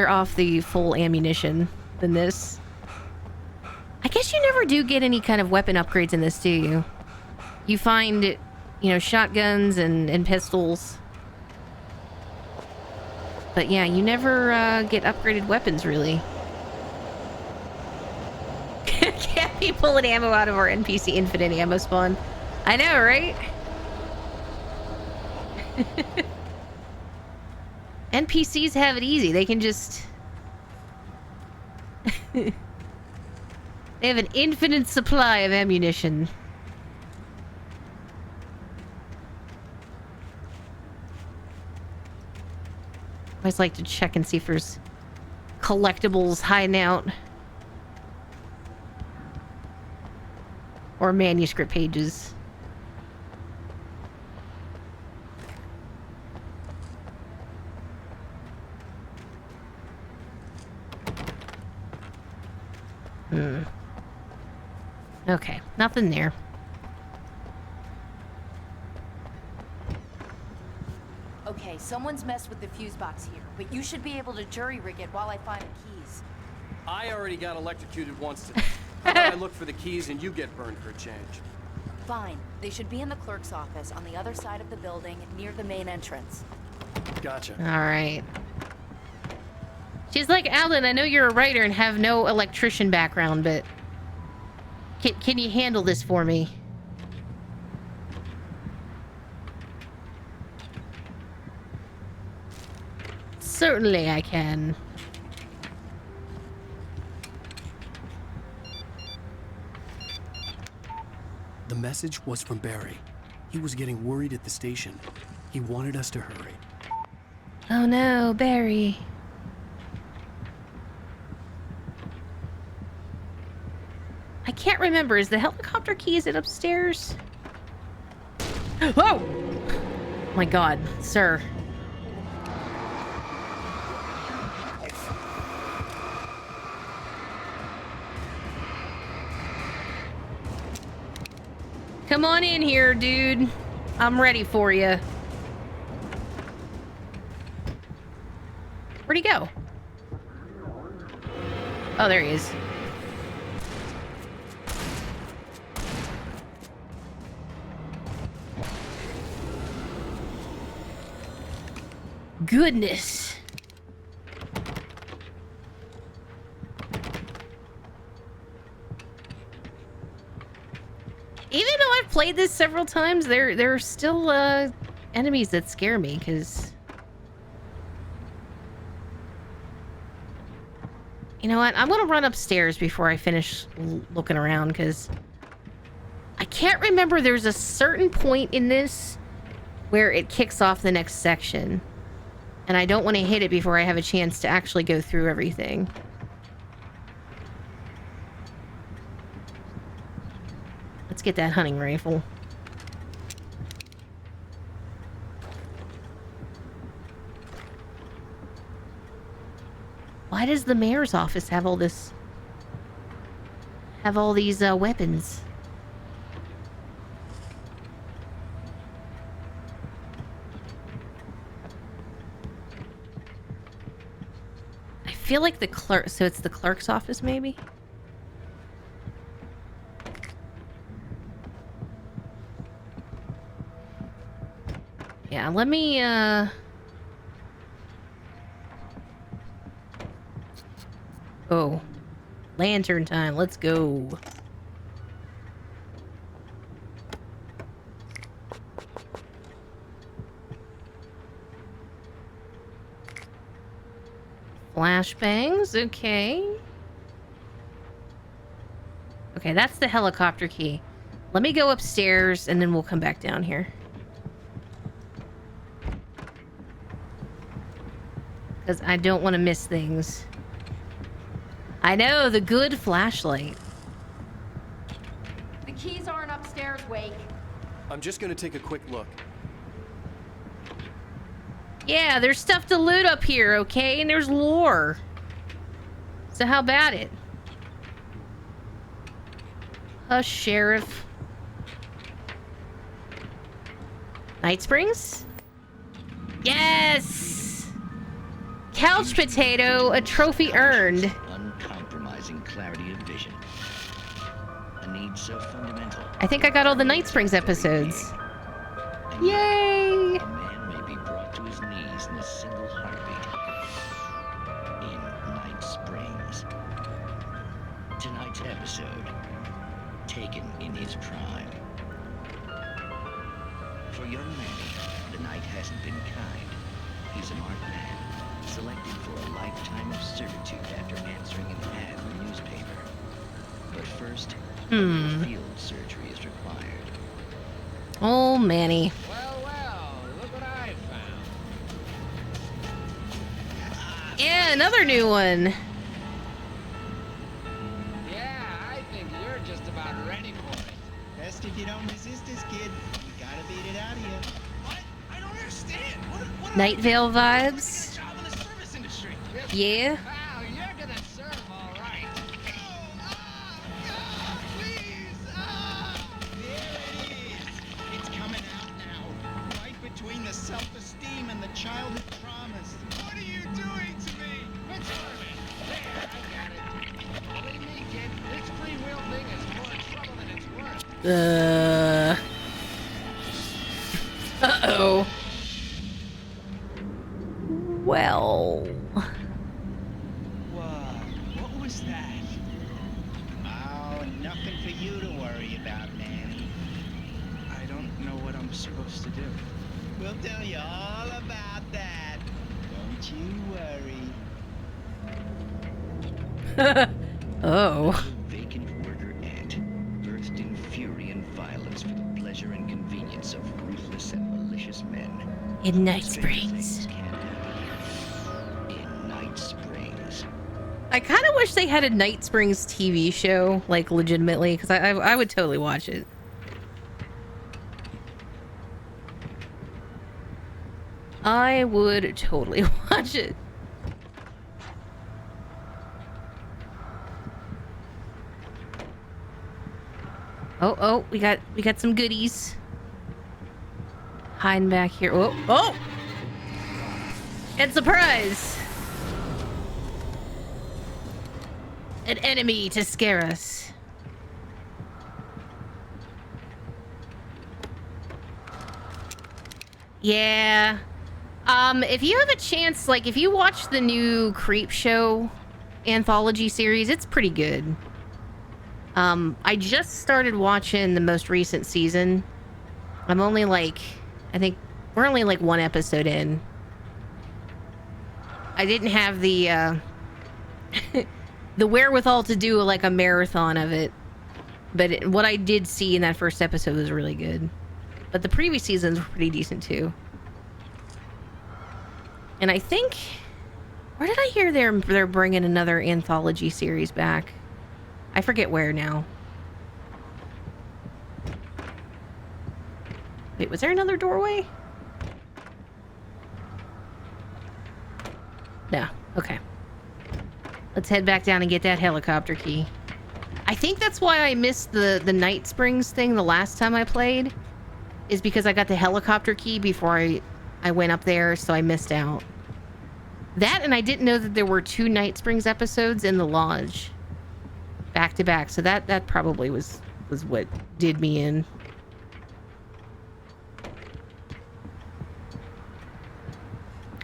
off the full ammunition than this. I guess you never do get any kind of weapon upgrades in this, do you? You find, you know, shotguns and pistols. But yeah, you never get upgraded weapons, really. Can't be pulling ammo out of our NPC infinite ammo spawn. I know, right? NPCs have it easy. They can just... They have an infinite supply of ammunition. I always like to check and see if there's collectibles hiding out. Or manuscript pages. Okay, nothing there. Okay, someone's messed with the fuse box here, but you should be able to jury rig it while I find the keys. I already got electrocuted once today. How about I look for the keys and you get burned for a change? Fine. They should be in the clerk's office on the other side of the building near the main entrance. Gotcha. All right. She's like, Alan, I know you're a writer and have no electrician background, but can you handle this for me? Certainly I can. The message was from Barry. He was getting worried at the station. He wanted us to hurry. Oh no, Barry. I can't remember. Is the helicopter key, is it upstairs? Whoa! Oh my god, sir. Come on in here, dude. I'm ready for you. Where'd he go? Oh, there he is. Goodness. Even though I've played this several times, there are still enemies that scare me, because... You know what? I'm gonna run upstairs before I finish looking around, because... I can't remember, there's a certain point in this where it kicks off the next section. And I don't want to hit it before I have a chance to actually go through everything. Let's get that hunting rifle. Why does the mayor's office have all this... have all these weapons? I feel like the clerk... So it's the clerk's office, maybe? Yeah, let me, Oh. Lantern time. Let's go. Flashbangs. Okay. Okay, that's the helicopter key. Let me go upstairs, and then we'll come back down here. Because I don't want to miss things. I know, the good flashlight. The keys aren't upstairs, Wake. I'm just gonna take a quick look. Yeah, there's stuff to loot up here, okay? And there's lore. So how about it? Hush, Sheriff. Night Springs? Yes! Couch potato, a trophy earned. Uncompromising clarity of vision. A need so fundamental. I think I got all the Night Springs episodes. Yay! A man may be brought to his knees in a single heartbeat. In Night Springs. Tonight's episode, taken in his prime. For young Manny, the night hasn't been kind. He's a marked man, selected for a lifetime of servitude after answering an ad in the newspaper. But first, field surgery is required. Oh, Manny. Well, look what I found. Yeah, another new one. Yeah, I think you're just about ready for it. Best if you don't resist this, kid. We gotta beat it out of you. What? I don't understand. What Night Vale vibes. job in the service industry? Yeah. Wow, you're gonna serve all right. There it is. It's coming out now. Right between the self-esteem and childhood traumas. What are you doing to me? Let's learn it. There, I got it. Believe me, kid, this free will thing is more trouble than it's worth. Uh-oh. Well. What was that? Oh, nothing for you to worry about, Manny. I don't know what I'm supposed to do. We'll tell you all about that. Don't you worry. Oh. A vacant worker ant, birthed in fury and violence for the pleasure and convenience of ruthless and malicious men. In Night Stranger Springs. things can happen in Night Springs. I kind of wish they had a Night Springs TV show, like legitimately, because I would totally watch it. I would totally watch it. Oh, we got some goodies. Hiding back here. Oh! And surprise! An enemy to scare us. Yeah. If you have a chance, like, if you watch the new Creep Show anthology series, it's pretty good. I just started watching the most recent season. I'm only like, I think we're only like one episode in. I didn't have the, the wherewithal to do like a marathon of it. But what I did see in that first episode was really good. But the previous seasons were pretty decent too. And I think, where did I hear they're bringing another anthology series back? I forget where now. Wait, was there another doorway? No. Okay. Let's head back down and get that helicopter key. I think that's why I missed the Night Springs thing the last time I played. Is because I got the helicopter key before I went up there, so I missed out. That, and I didn't know that there were 2 Night Springs episodes in the lodge. Back to back, so that probably was what did me in.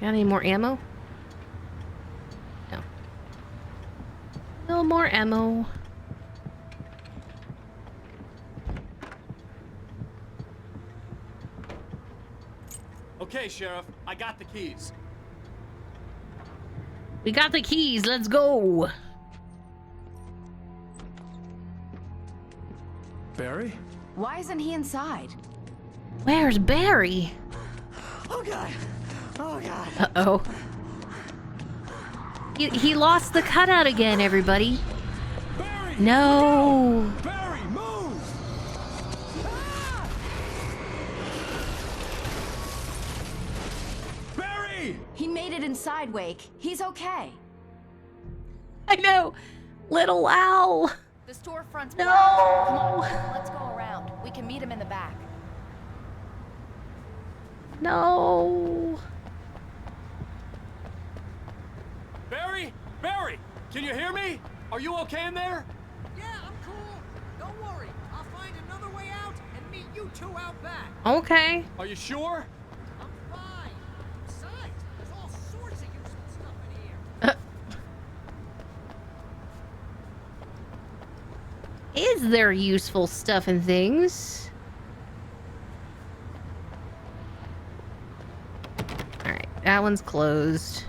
Got any more ammo? No. No more ammo. Okay, Sheriff, I got the keys. We got the keys, let's go. Barry? Why isn't he inside? Where's Barry? Oh god. Oh god. Uh-oh. He lost the cutout again, everybody. Barry! No. Barry, move! Barry! He made it inside, Wake. He's okay. I know. Little Al. The storefront's No. blocked. Come on, let's go around. We can meet him in the back. No. Barry? Barry! Can you hear me? Are you okay in there? Yeah, I'm cool. Don't worry. I'll find another way out and meet you two out back. Okay. Are you sure? I'm fine. Besides, there's all sorts of useful stuff in here. Is there useful stuff and things? Alright, that one's closed.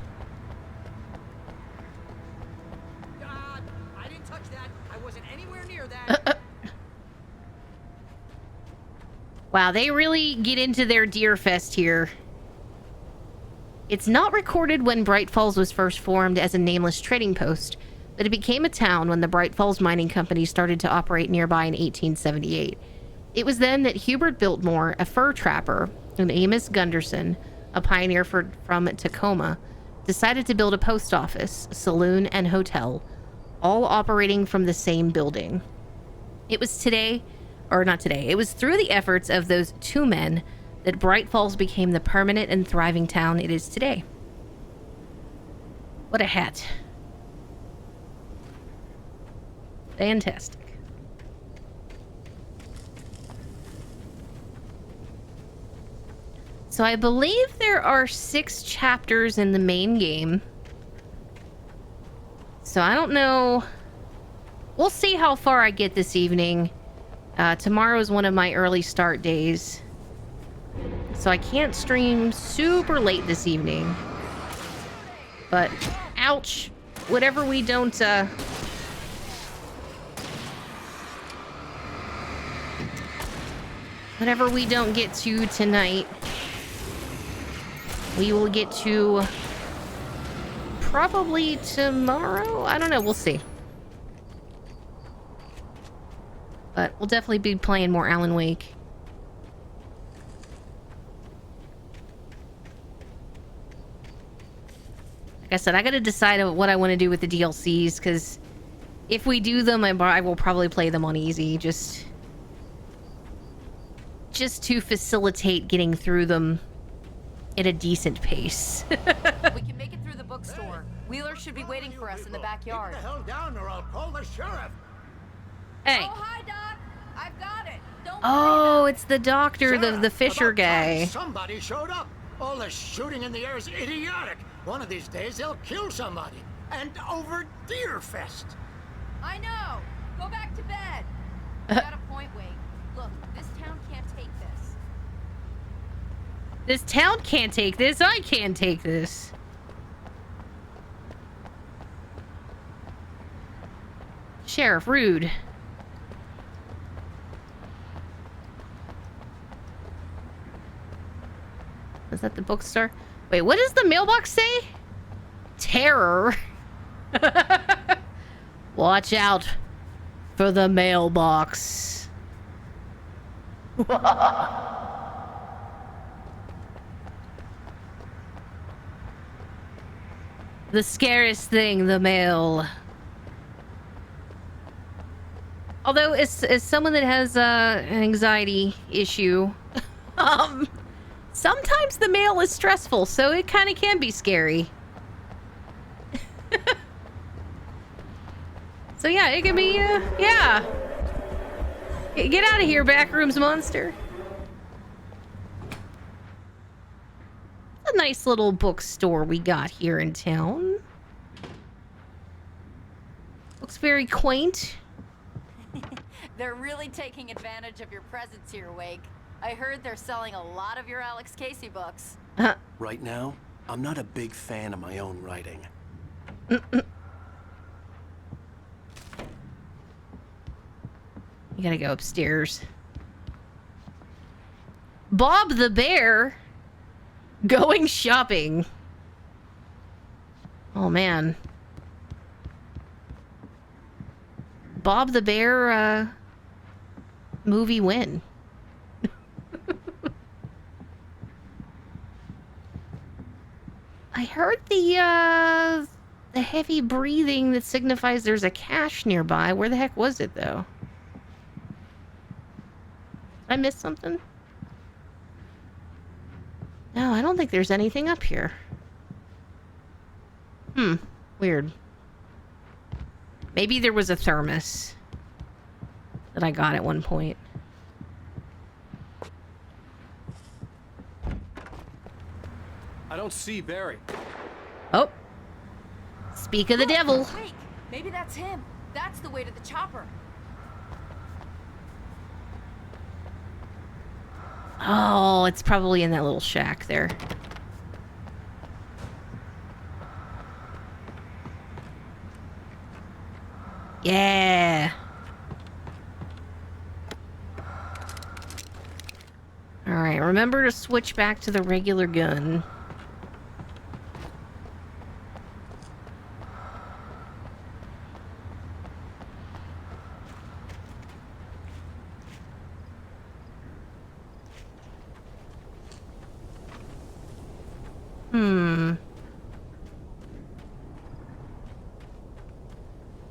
I didn't touch that. I wasn't anywhere near that. Wow, they really get into their Deer Fest here. It's not recorded when Bright Falls was first formed as a nameless trading post, but it became a town when the Bright Falls Mining Company started to operate nearby in 1878. It was then that Hubert Biltmore, a fur trapper, and Amos Gunderson, a pioneer from Tacoma, decided to build a post office, saloon, and hotel, all operating from the same building. It was through the efforts of those 2 men, that Bright Falls became the permanent and thriving town it is today. What a hat. Fantastic. So I believe there are 6 chapters in the main game. So I don't know. We'll see how far I get this evening. Tomorrow is one of my early start days. So I can't stream super late this evening. But, ouch. Whatever we don't, whatever we don't get to tonight, we will get to probably tomorrow? I don't know, we'll see. But we'll definitely be playing more Alan Wake. Like I said, I gotta decide what I want to do with the DLCs, because if we do them, I will probably play them on easy, just to facilitate getting through them at a decent pace. We can make it through the bookstore. Wheeler should be waiting for us in the backyard. Get the hell down or I'll call the sheriff. Hey. Oh, hi, Doc. I've got it. Don't Oh, it's the doctor, the Fisher About time guy. somebody showed up. All this shooting in the air is idiotic. One of these days they'll kill somebody. And over Deerfest. I know. Go back to bed. You got a point, Wade. Look, this town can't take this. This town can't take this. I can take this. Sheriff, rude. Is that the bookstore? Wait, what does the mailbox say? Terror. Watch out for the mailbox. The scariest thing, the mail. Although, as someone that has an anxiety issue, sometimes the mail is stressful, so it kind of can be scary. So yeah, it can be, yeah. Get out of here, Backrooms monster. A nice little bookstore we got here in town. Looks very quaint. They're really taking advantage of your presence here, Wake. I heard they're selling a lot of your Alex Casey books. Right now, I'm not a big fan of my own writing. You gotta go upstairs. Bob the Bear going shopping. Oh man. Bob the Bear movie win. I heard the heavy breathing that signifies there's a cache nearby. Where the heck was it though? Did I miss something? No, I don't think there's anything up here. Weird. Maybe there was a thermos that I got at one point. I don't see Barry. Oh. Speak of the devil. Wait, maybe that's him. That's the way to the chopper. Oh, it's probably in that little shack there. Yeah. Alright, remember to switch back to the regular gun.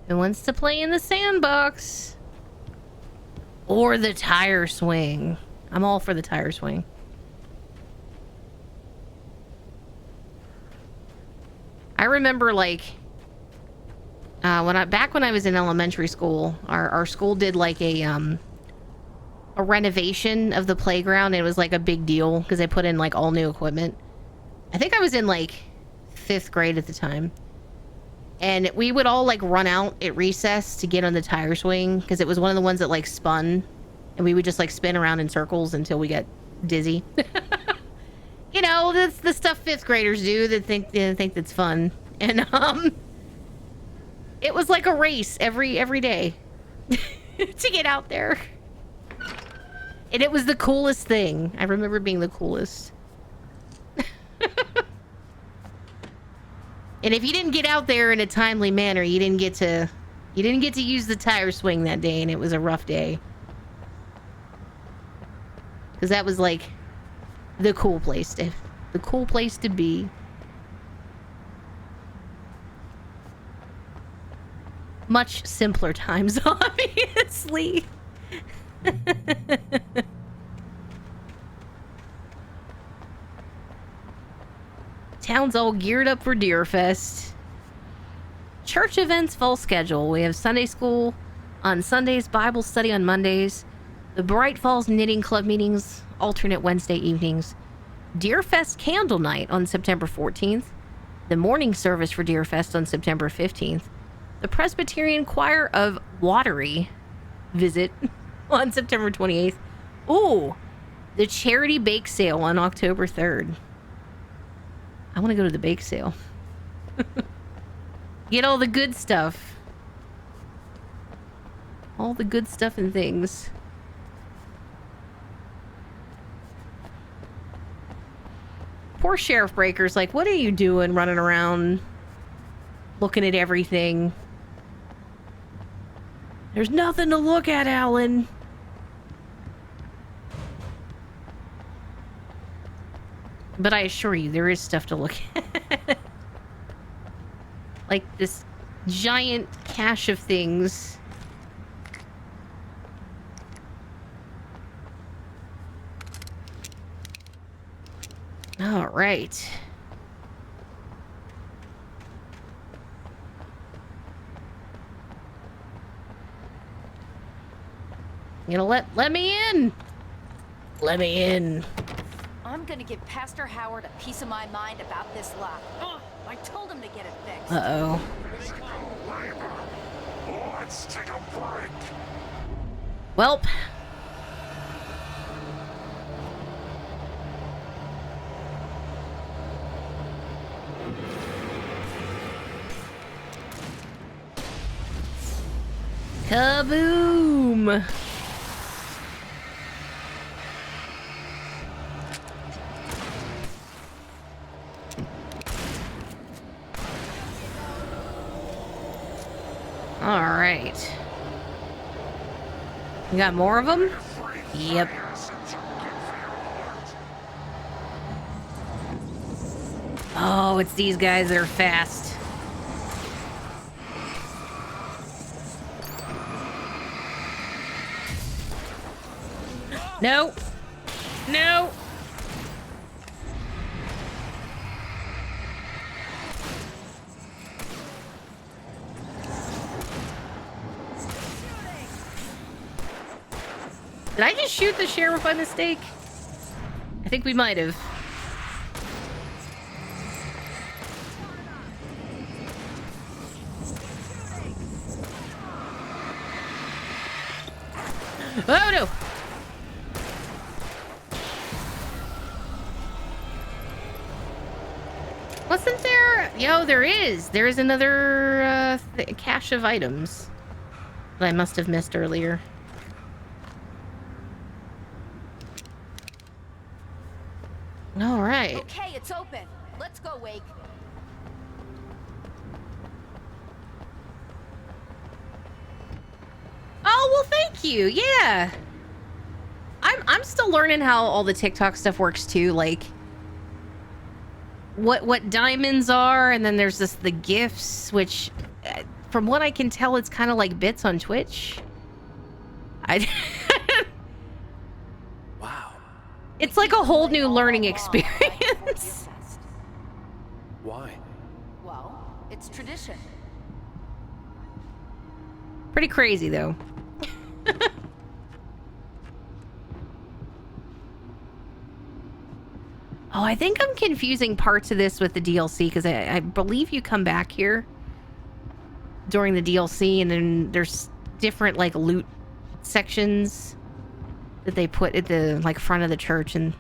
Who wants to play in the sandbox? Or the tire swing. I'm all for the tire swing. I remember like back when I was in elementary school, our school did like a renovation of the playground. It was like a big deal because they put in like all new equipment. I think I was in like 5th grade at the time. And we would all like run out at recess to get on the tire swing because it was one of the ones that like spun, and we would just like spin around in circles until we got dizzy. You know, that's the stuff 5th graders do that think that's fun. And it was like a race every day to get out there. And it was the coolest thing. I remember being the coolest. And if you didn't get out there in a timely manner, you didn't get to use the tire swing that day, and it was a rough day. Because that was like the cool place to be. Much simpler times, obviously. Town's all geared up for Deerfest. Church events full schedule. We have Sunday school on Sundays, Bible study on Mondays, the Bright Falls Knitting Club meetings alternate Wednesday evenings, Deerfest Candle Night on September 14th, the morning service for Deerfest on September 15th, the Presbyterian Choir of Watery visit on September 28th. Ooh, the charity bake sale on October 3rd. I want to go to the bake sale. Get all the good stuff. All the good stuff and things. Poor Sheriff Breaker's like, what are you doing running around looking at everything? There's nothing to look at, Alan. But I assure you, there is stuff to look at. Like this giant cache of things. All right. You know, let me in. Let me in. I'm gonna give Pastor Howard a piece of my mind about this lock. Oh, I told him to get it fixed. Uh-oh. Let's take a break. Welp. Kaboom! All right. You got more of them? Yep. Oh, it's these guys that are fast. No. No. Did I just shoot the sheriff by mistake? I think we might have. Oh no! Wasn't there? Yo, there is. There is another cache of items that I must have missed earlier. All right. Okay, it's open. Let's go, Wake. Oh, well, thank you. Yeah. I'm still learning how all the TikTok stuff works too, like what diamonds are, and then there's the gifts, which from what I can tell it's kind of like bits on Twitch. Wow. It's like a whole new learning experience. Why? Well, it's tradition. Pretty crazy, though. Oh, I think I'm confusing parts of this with the DLC, because I believe you come back here during the DLC, and then there's different, like, loot sections that they put at the, like, front of the church, and,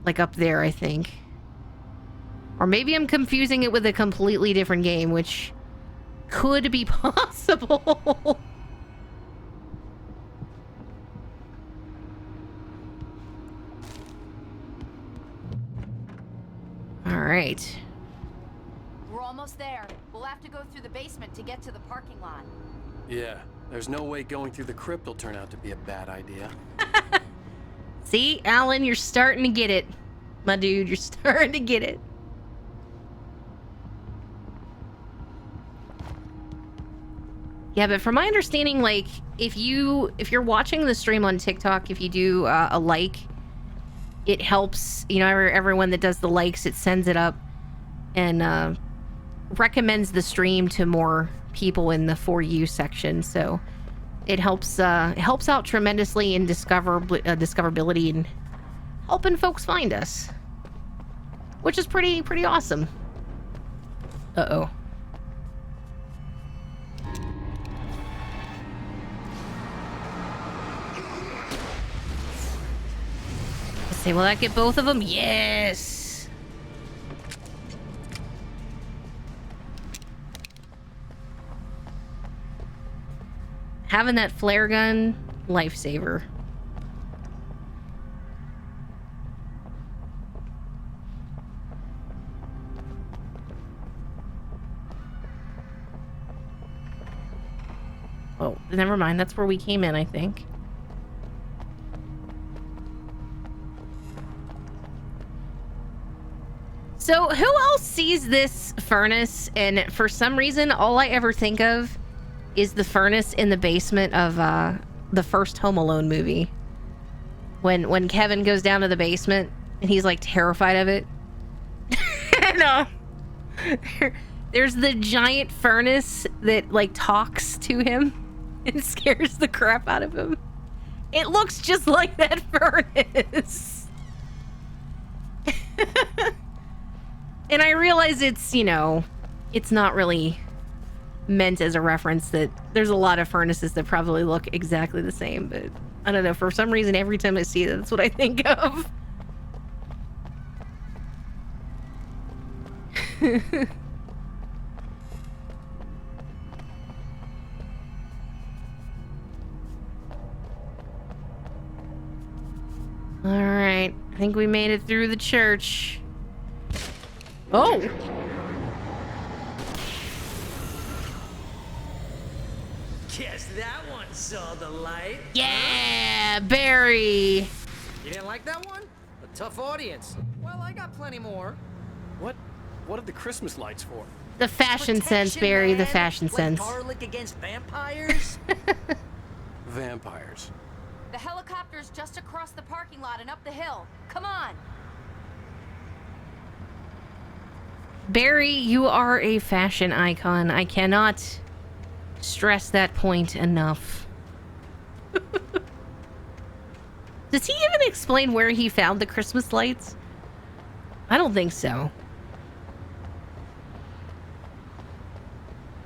like, up there, I think. Or maybe I'm confusing it with a completely different game, which could be possible. All right. We're almost there. We'll have to go through the basement to get to the parking lot. Yeah, there's no way going through the crypt will turn out to be a bad idea. See, Alan, you're starting to get it. My dude, you're starting to get it. Yeah, but from my understanding, like, if you're watching the stream on TikTok, if you do a like, it helps, you know, everyone that does the likes, it sends it up and recommends the stream to more people in the For You section. So it helps out tremendously in discoverability and helping folks find us, which is pretty awesome. Uh-oh. Let's see, will that get both of them? Yes! Having that flare gun, lifesaver. Oh, never mind. That's where we came in, I think. So, who else sees this furnace? And for some reason, all I ever think of is the furnace in the basement of the first Home Alone movie. When Kevin goes down to the basement and he's like terrified of it. No. There's the giant furnace that like talks to him and scares the crap out of him. It looks just like that furnace. And I realize it's, you know, it's not really meant as a reference, that there's a lot of furnaces that probably look exactly the same, but I don't know, for some reason every time I see it, that's what I think of. Alright, I think we made it through the church. Oh! Guess that one saw the light. Yeah, Barry! You didn't like that one? A tough audience. Well, I got plenty more. What are the Christmas lights for? The fashion sense, Barry, the fashion like sense. garlic against vampires? Vampires. The helicopter's just across the parking lot and up the hill. Come on. Barry, you are a fashion icon. I cannot stress that point enough. Does he even explain where he found the Christmas lights? I don't think so.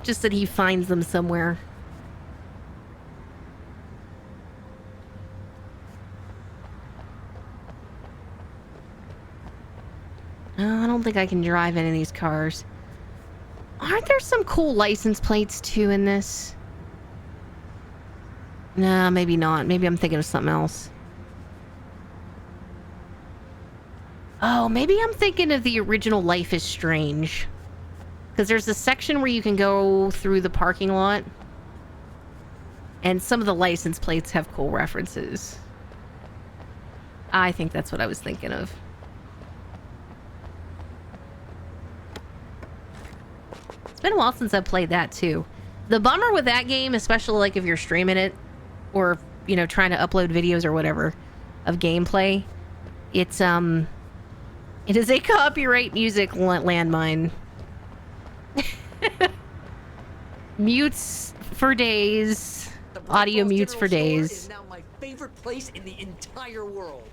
Just that he finds them somewhere. I don't think I can drive any of these cars. Aren't there some cool license plates too in this? Nah, maybe not. Maybe I'm thinking of something else. Oh, maybe I'm thinking of the original Life is Strange. Because there's a section where you can go through the parking lot. And some of the license plates have cool references. I think that's what I was thinking of. It's been a while since I've played that too. The bummer with that game, especially like if you're streaming it or, you know, trying to upload videos or whatever of gameplay, it's It is a copyright music landmine. Mutes for days. Audio mutes for days. Is now my favorite place in the entire world.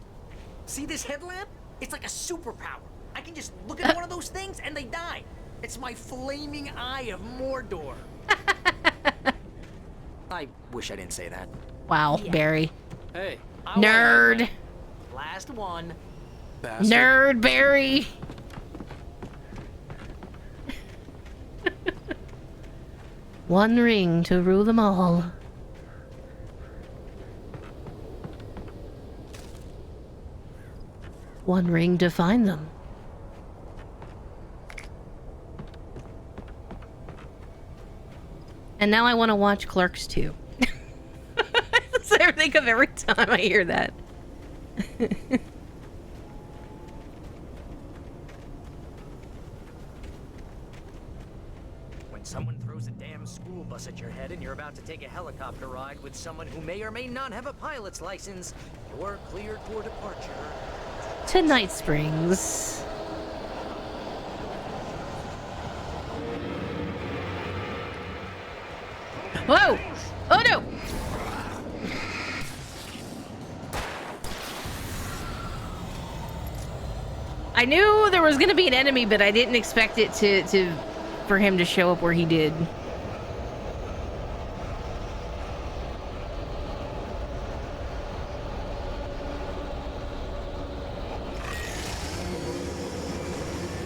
See this headlamp? It's like a superpower. I can just look at one of those things and they die. It's my flaming eye of Mordor. I wish I didn't say that. Wow, Yeah. Barry. Hey. Nerd. Last one. Bastard. Nerd Barry. One ring to rule them all. One ring to find them. And now I want to watch Clerks 2. That's what I think of every time I hear that. When someone throws a damn school bus at your head and you're about to take a helicopter ride with someone who may or may not have a pilot's license, you're cleared for departure. To Night Springs. Whoa! Oh no! I knew there was gonna be an enemy, but I didn't expect it for him to show up where he did.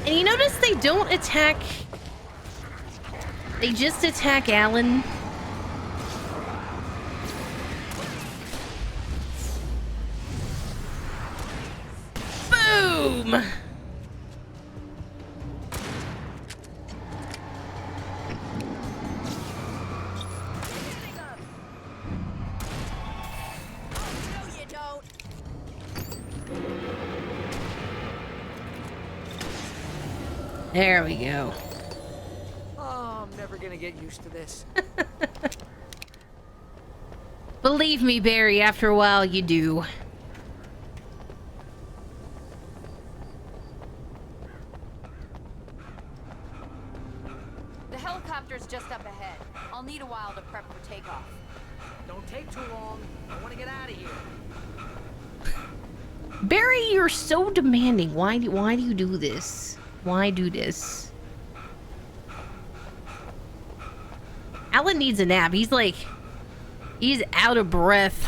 And you notice they don't attack. They just attack Alan. Boom! There we go. Oh, I'm never gonna get used to this. Believe me, Barry, after a while you do. The helicopter's just up ahead. I'll need a while to prep for takeoff. Don't take too long. I want to get out of here. Barry, you're so demanding. Why do you do this? Why do this? Alan needs a nap. He's out of breath.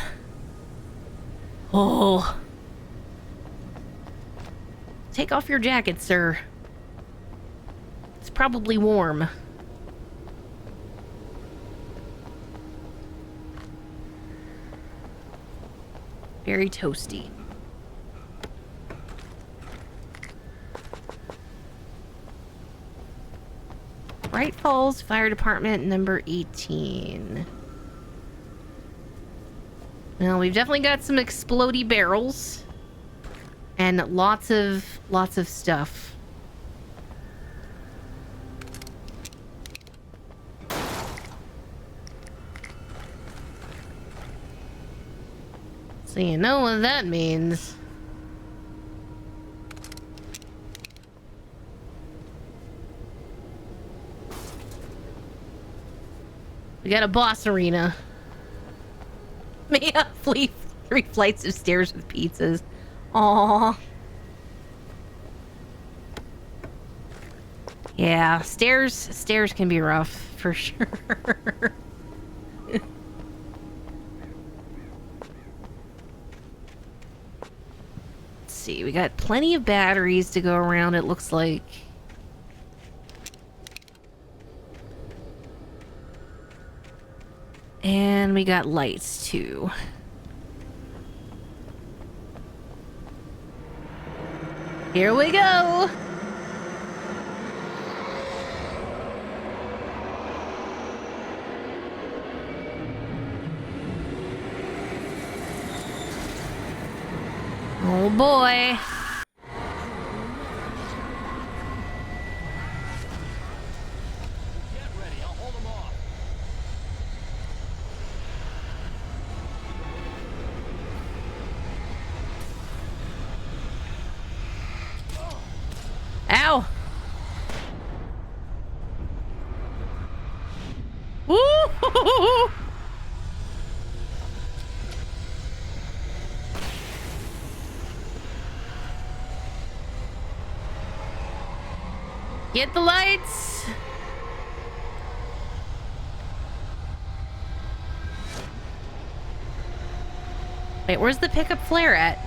Oh. Take off your jacket, sir. It's probably warm. Very toasty. Bright Falls Fire Department number 18. Well, we've definitely got some explodey barrels and lots of stuff. So you know what that means. We got a boss arena. Mia, flee 3 flights of stairs with pizzas. Aww. Yeah, stairs can be rough, for sure. Let's see, we got plenty of batteries to go around, it looks like. And we got lights, too. Here we go! Oh boy. Ow! Woo! Get the lights! Wait, where's the pickup flare at?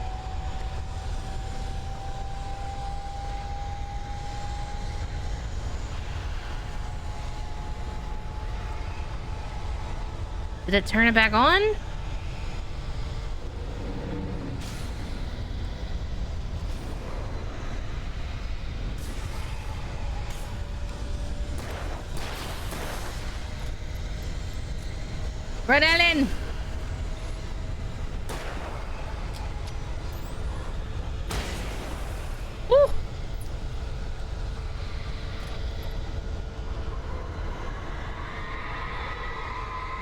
Did it turn it back on? Right, Alan! Woo!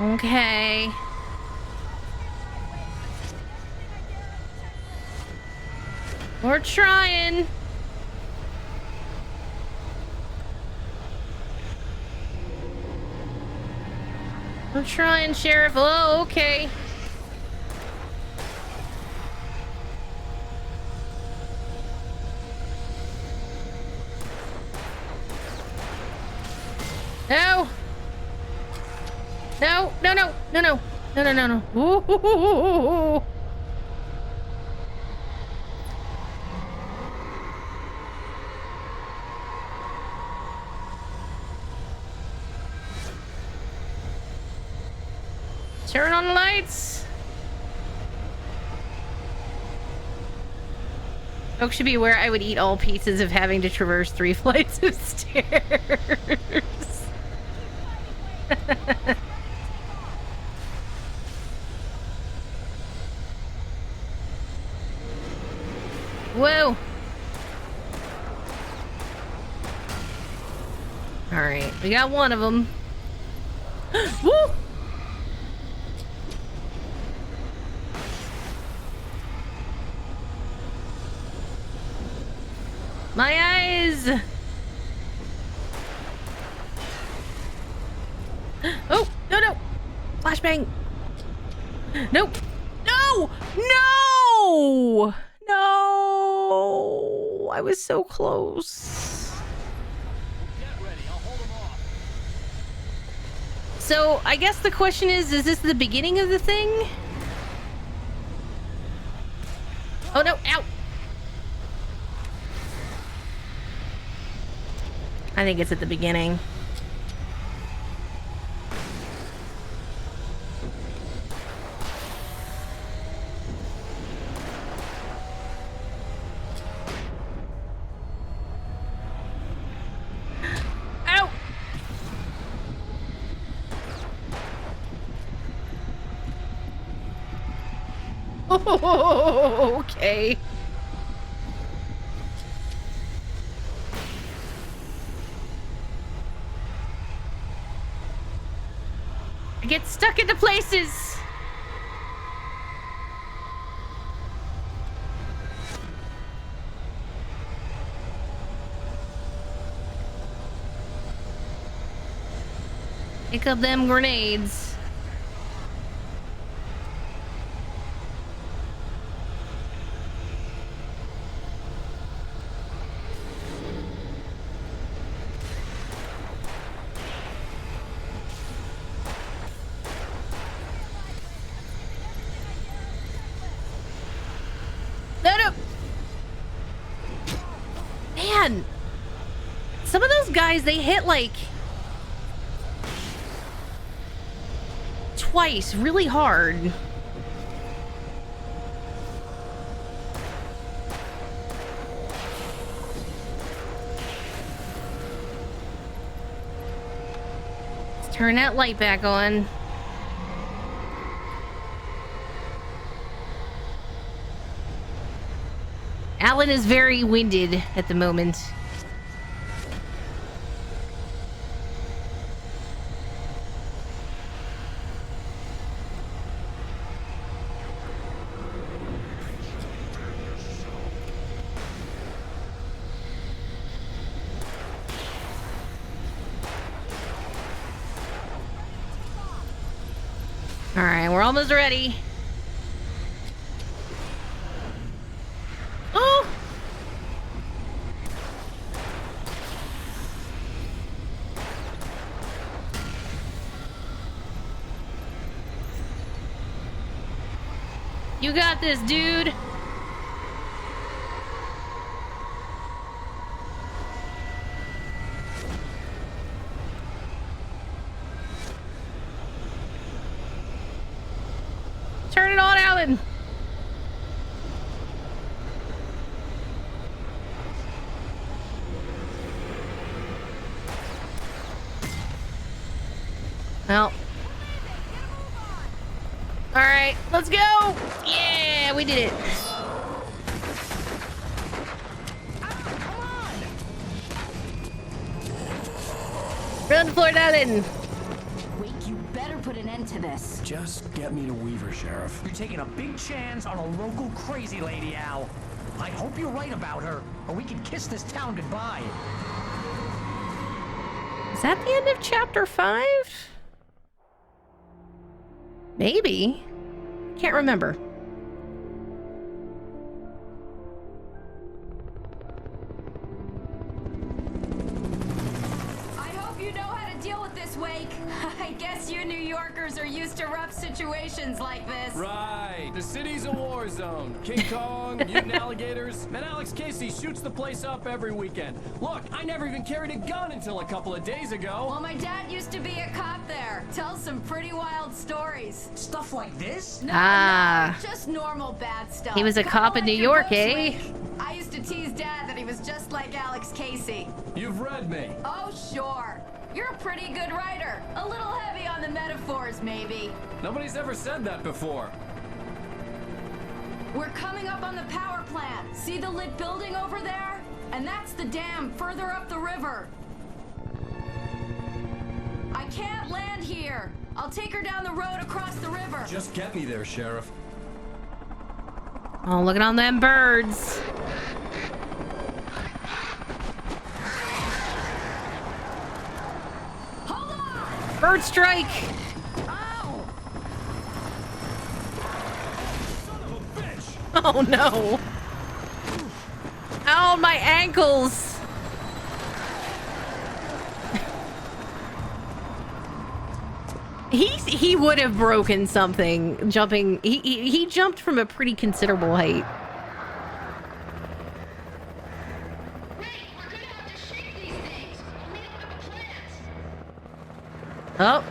Okay. We're trying. We're trying, Sheriff. Oh, okay. No. No, no, no, no, no, no, no, no, no. Ooh. Turn on the lights. Folks should be aware I would eat all pieces of having to traverse 3 flights of stairs. Whoa. All right, we got one of them. Woo! My eyes! Oh, no, no! Flashbang! Nope! No! No! No! I was so close. So, I guess the question is this the beginning of the thing? Oh no, ow! I think it's at the beginning. Ow! Oh, okay. I get stuck into places. Pick up them grenades. No, no. Man, some of those guys, they hit like twice really hard. Let's turn that light back on. Alan is very winded at the moment. Alright, we're almost ready. Oh! You got this, dude. Turn it on, Alan. Well. All right, let's go. Yeah, we did it. Run, Floyd Allen. Wake, you better put an end to this. Just get me to Weaver, Sheriff. You're taking a big chance on a local crazy lady, Al. I hope you're right about her, or we can kiss this town goodbye. Is that the end of chapter 5? Maybe. Can't remember. I hope you know how to deal with this, Wake. I guess you New Yorkers are used to rough situations like this. Right. The city's a war zone. King Kong, mutant alligators, and Alex Casey shoots the place up every weekend. Look, I never even carried a gun until a couple of days ago. Well, my dad used to be a cop there. Tells some pretty wild stories. Stuff like this? No, Ah. no, just normal bad stuff. He was a Kinda cop in like New your York, books, eh? Wake. I used to tease Dad that he was just like Alex Casey. You've read me. Oh, sure. You're a pretty good writer. A little heavy on the metaphors, maybe. Nobody's ever said that before. We're coming up on the power plant. See the lit building over there? And that's the dam further up the river. I can't land here. I'll take her down the road across the river. Just get me there, Sheriff. Oh, look at all them birds. Hold on! Bird strike. Ow! Son of a bitch! Oh no. Ow, my ankles. He would have broken something jumping. He jumped from a pretty considerable height. Wait, we're gonna have to shake these things. I'll meet up with the plants. Oh.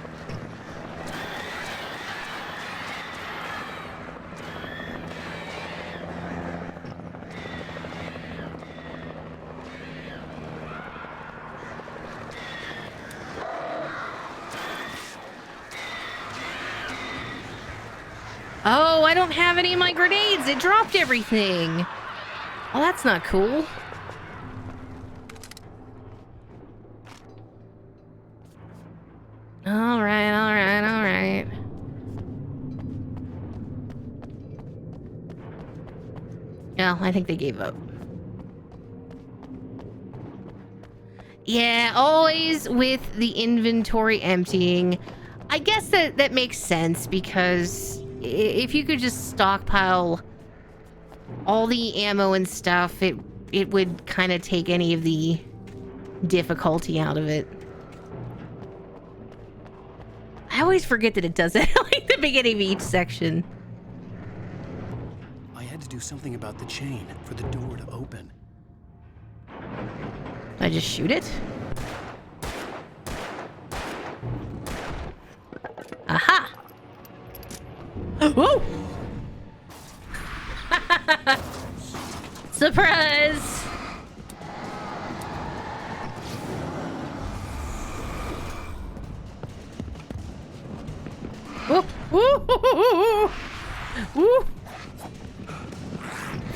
Oh, I don't have any of my grenades. It dropped everything. Well, that's not cool. All right, all right, all right. Yeah, I think they gave up. Yeah, always with the inventory emptying. I guess that makes sense because if you could just stockpile all the ammo and stuff, it would kind of take any of the difficulty out of it. I always forget that it does it at like the beginning of each section. I had to do something about the chain for the door to open. I just shoot it? Aha! Whoa! Surprise! Woo! Woo! Woo!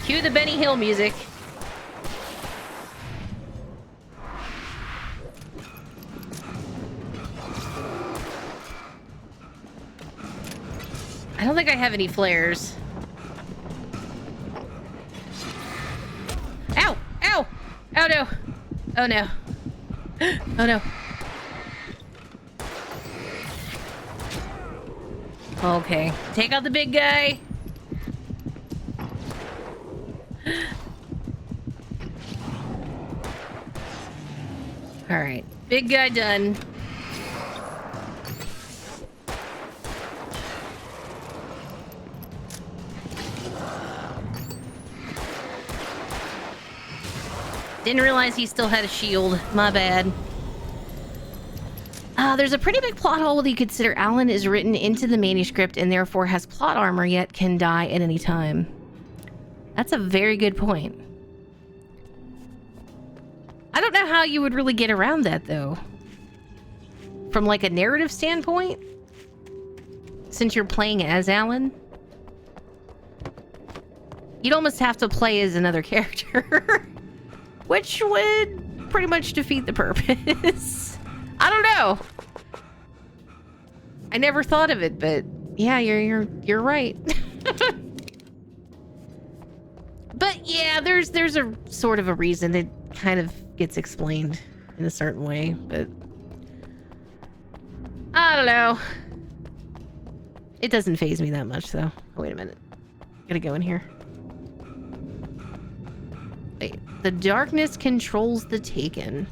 Cue the Benny Hill music. I don't think I have any flares. Ow! Ow! Oh no! Oh no! Oh no! Okay, take out the big guy. All right, big guy done. Didn't realize he still had a shield. My bad. There's a pretty big plot hole that you consider Alan is written into the manuscript and therefore has plot armor yet can die at any time. That's a very good point. I don't know how you would really get around that though. From like a narrative standpoint? Since you're playing as Alan? You'd almost have to play as another character. Which would pretty much defeat the purpose. I don't know. I never thought of it, but yeah, you're right. But yeah, there's a sort of a reason that kind of gets explained in a certain way, but I don't know. It doesn't faze me that much though. Oh, wait a minute. Gotta go in here. Wait, the darkness controls the Taken.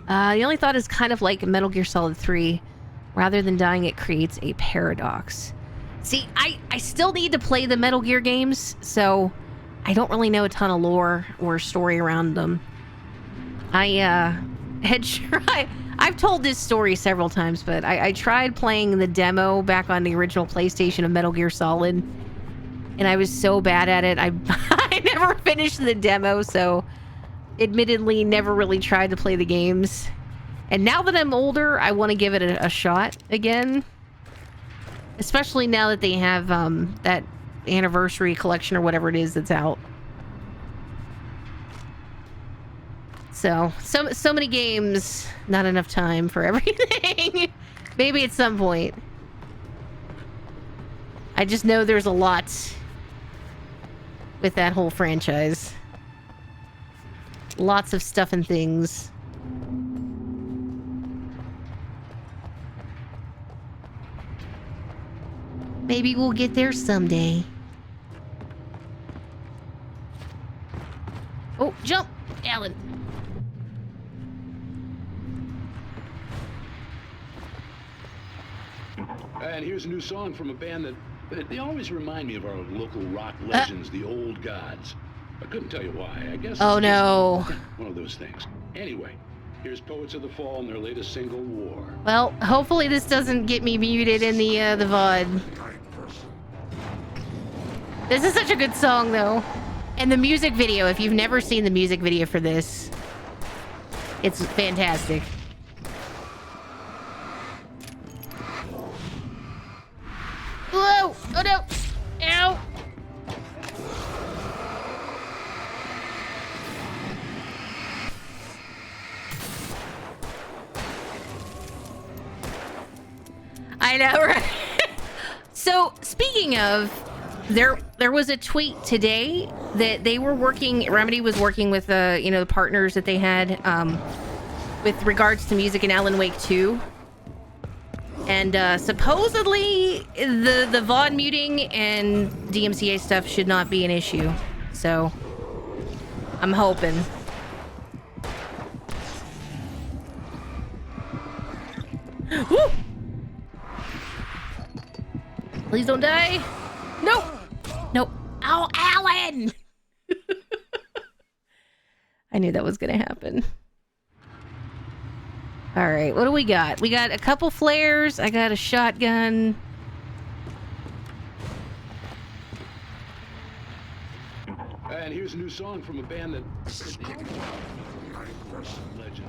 The only thought is kind of like Metal Gear Solid 3. Rather than dying, it creates a paradox. See, I still need to play the Metal Gear games, so I don't really know a ton of lore or story around them. I had tried... I've told this story several times, but I tried playing the demo back on the original PlayStation of Metal Gear Solid, and I was so bad at it, I never finished the demo, so... admittedly never really tried to play the games. And now that I'm older, I want to give it a shot again. Especially now that they have that anniversary collection or whatever it is that's out. So many games, not enough time for everything. Maybe at some point. I just know there's a lot with that whole franchise. Lots of stuff and things. Maybe we'll get there someday. Oh, jump, Alan. And here's a new song from a band that they always remind me of our local rock legends, the Old Gods. I couldn't tell you why. I guess it's oh no. One of those things. Anyway, here's Poets of the Fall and their latest single, War. Well, hopefully this doesn't get me muted in the VOD. This is such a good song, though. And the music video, if you've never seen the music video for this, it's fantastic. Whoa! Oh no! Ow! I know, right? So, speaking of, there was a tweet today that they were working, Remedy was working with the partners that they had with regards to music in Alan Wake 2. And supposedly the VOD muting and DMCA stuff should not be an issue. So, I'm hoping. Woo! Please don't die. Nope. Nope. Oh, Alan! I knew that was gonna happen. Alright, what do we got? We got a couple flares. I got a shotgun. And here's a new song from a band that... legend.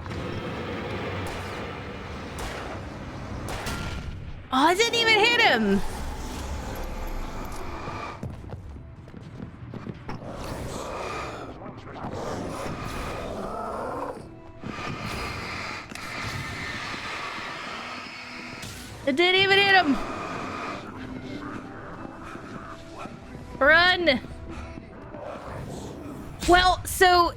Oh, I didn't even hit him! I didn't even hit him! Run! Well, so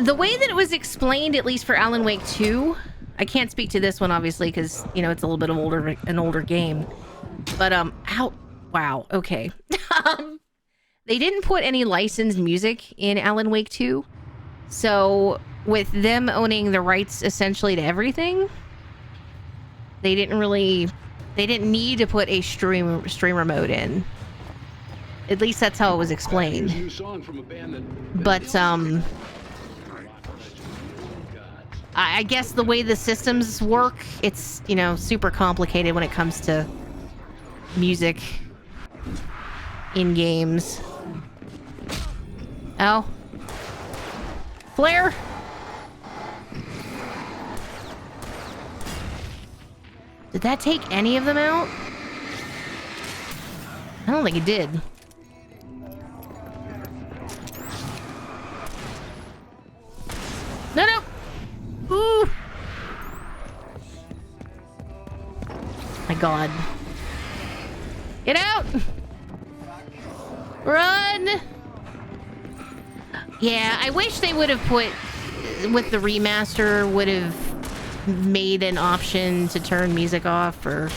the way that it was explained, at least for Alan Wake 2, I can't speak to this one obviously because you know it's a little bit of an older game. But wow, okay. They didn't put any licensed music in Alan Wake 2, so with them owning the rights essentially to everything, they didn't need to put a streamer mode in. At least that's how it was explained. But I guess the way the systems work, it's, you know, super complicated when it comes to music in games. Oh. Flare! Did that take any of them out? I don't think it did. No, no! Ooh! My god. Get out! Run! Yeah, I wish they would have put, with the remaster, would have made an option to turn music off, or...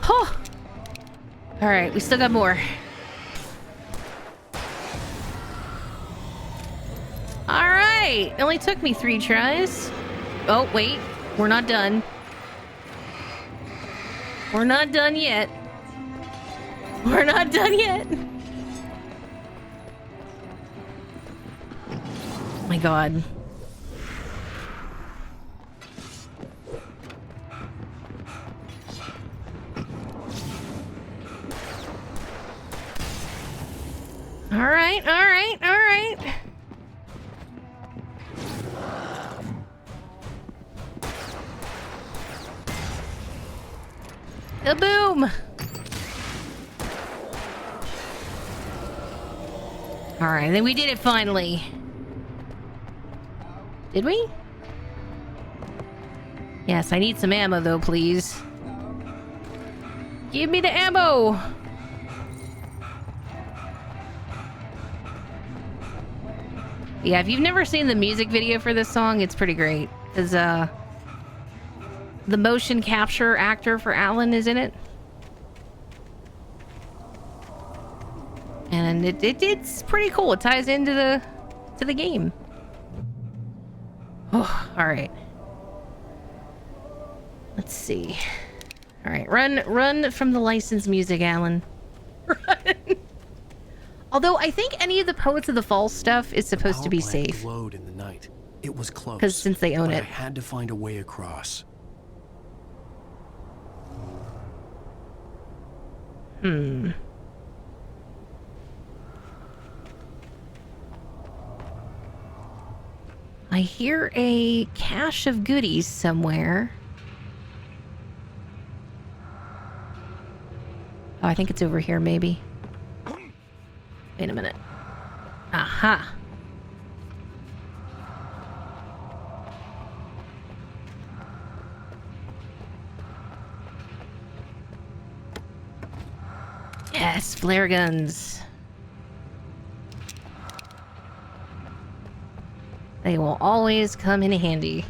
Oh! Alright, we still got more. Alright! It only took me 3 tries. Oh, wait. We're not done. We're not done yet. We're not done yet. Oh my god. Alright, alright, alright. Kaboom! Alright, then we did it finally. Did we? Yes, I need some ammo though, please. Give me the ammo! Yeah, if you've never seen the music video for this song, it's pretty great. Because, the motion capture actor for Alan is in it. And it's pretty cool. It ties into the game. Oh, alright. Let's see. Alright, run from the licensed music, Alan. Run! Although I think any of the Poets of the Fall stuff is supposed to be safe. Glowed in the night. It was close. Because since they own it. I had to find a way across. I hear a cache of goodies somewhere. Oh, I think it's over here, maybe. Wait a minute. Aha! Yes, flare guns. They will always come in handy.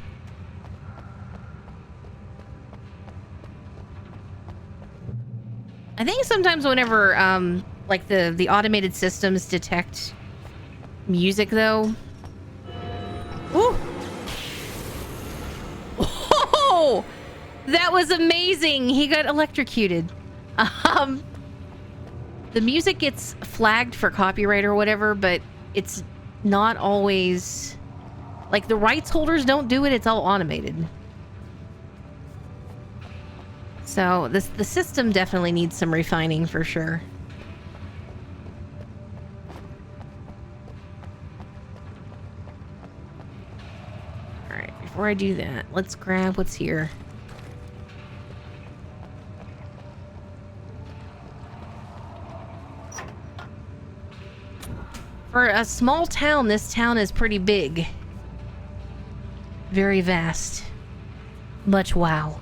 I think sometimes whenever, like the automated systems detect music, though. Ooh! Oh! That was amazing! He got electrocuted. The music gets flagged for copyright or whatever, but it's not always... Like, the rights holders don't do it, it's all automated. So, the system definitely needs some refining for sure. Alright, before I do that, let's grab what's here. For a small town, this town is pretty big. Very vast. Much wow.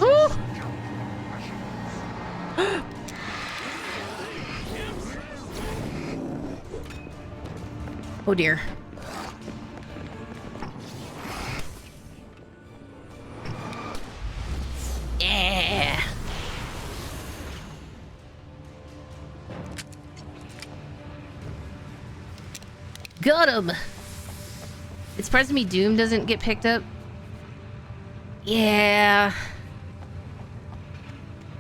Ooh! Oh dear. Yeah. Got him. It surprises me Doom doesn't get picked up. Yeah.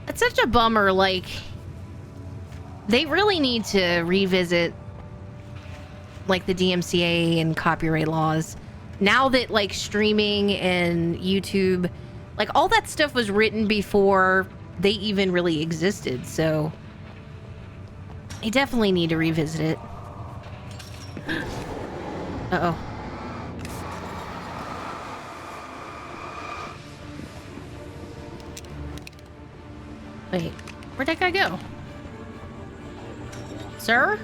It's such a bummer, like... They really need to revisit, like, the DMCA and copyright laws. Now that, like, streaming and YouTube... Like, all that stuff was written before they even really existed, so... They definitely need to revisit it. Uh-oh. Wait, where'd that guy go? Sir?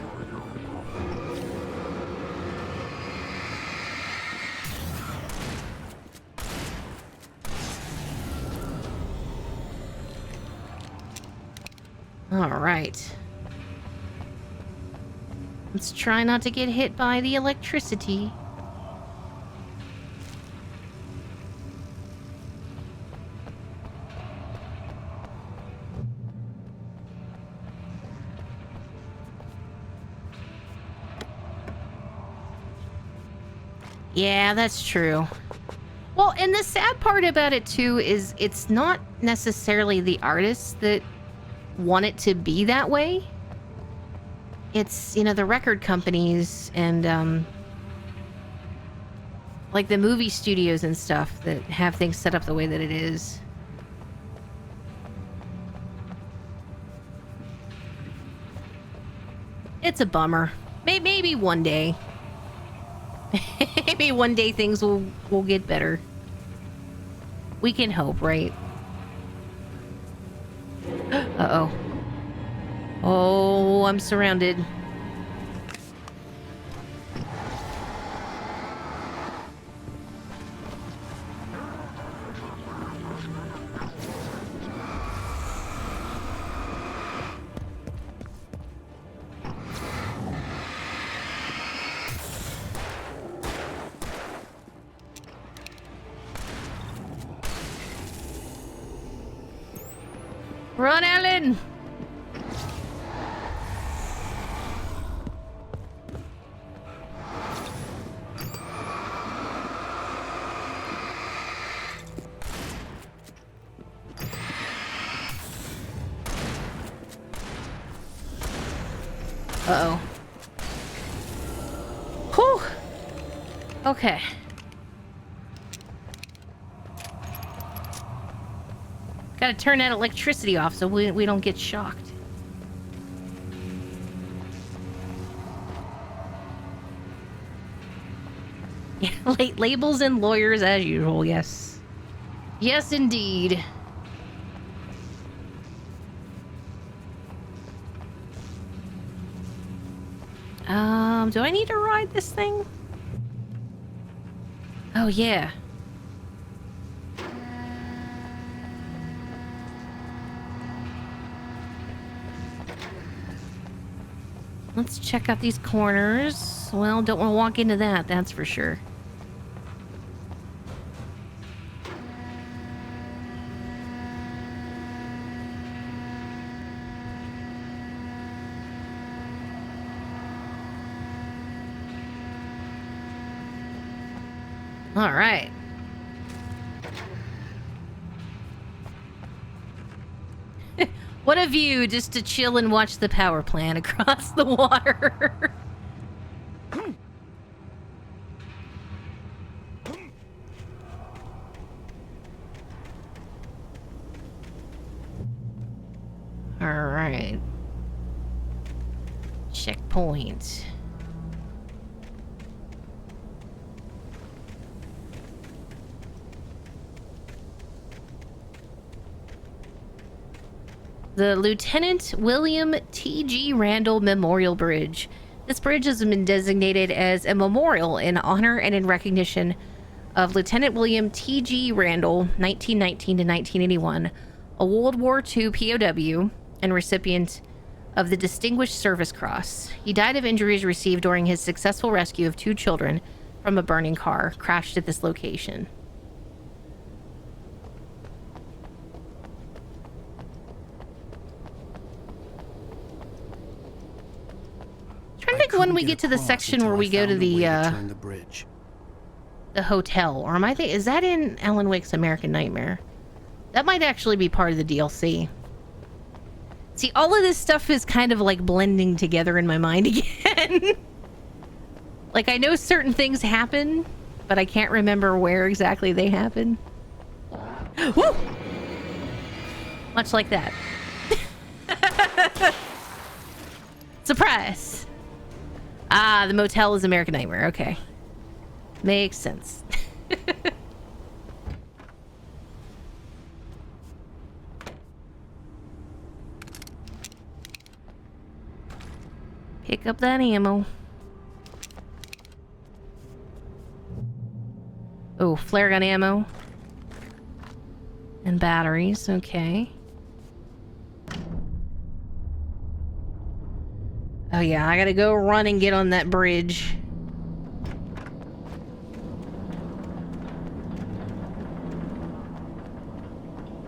All right. Let's try not to get hit by the electricity. Yeah, that's true. Well, and the sad part about it too is it's not necessarily the artists that want it to be that way. It's, you know, the record companies and like the movie studios and stuff that have things set up the way that it is. It's a bummer. Maybe one day. Maybe one day things will get better. We can hope, right? Uh-oh. Oh, I'm surrounded. Run, Alan! Uh-oh. Whew! Okay. Gotta turn that electricity off so we don't get shocked. Yeah, labels and lawyers as usual, yes. Yes, indeed. Do I need to ride this thing? Oh, yeah. Let's check out these corners. Well, don't want to walk into that, that's for sure. All right. What a view just to chill and watch the power plant across the water. All right. Checkpoint. The Lieutenant William T.G. Randall Memorial Bridge. This bridge has been designated as a memorial in honor and in recognition of Lieutenant William T.G. Randall, 1919 to 1981, a World War II POW and recipient of the Distinguished Service Cross. He died of injuries received during his successful rescue of 2 children from a burning car crashed at this location. I'm trying to think when we get to the section where we go to the bridge. The hotel, or am I is that in Alan Wake's American Nightmare? That might actually be part of the DLC. See, all of this stuff is kind of like blending together in my mind again. Like, I know certain things happen, but I can't remember where exactly they happen. Woo! Much like that. Surprise! Ah, the motel is American Nightmare. Okay. Makes sense. Pick up that ammo. Oh, flare gun ammo. And batteries, okay. Oh yeah, I gotta go run and get on that bridge.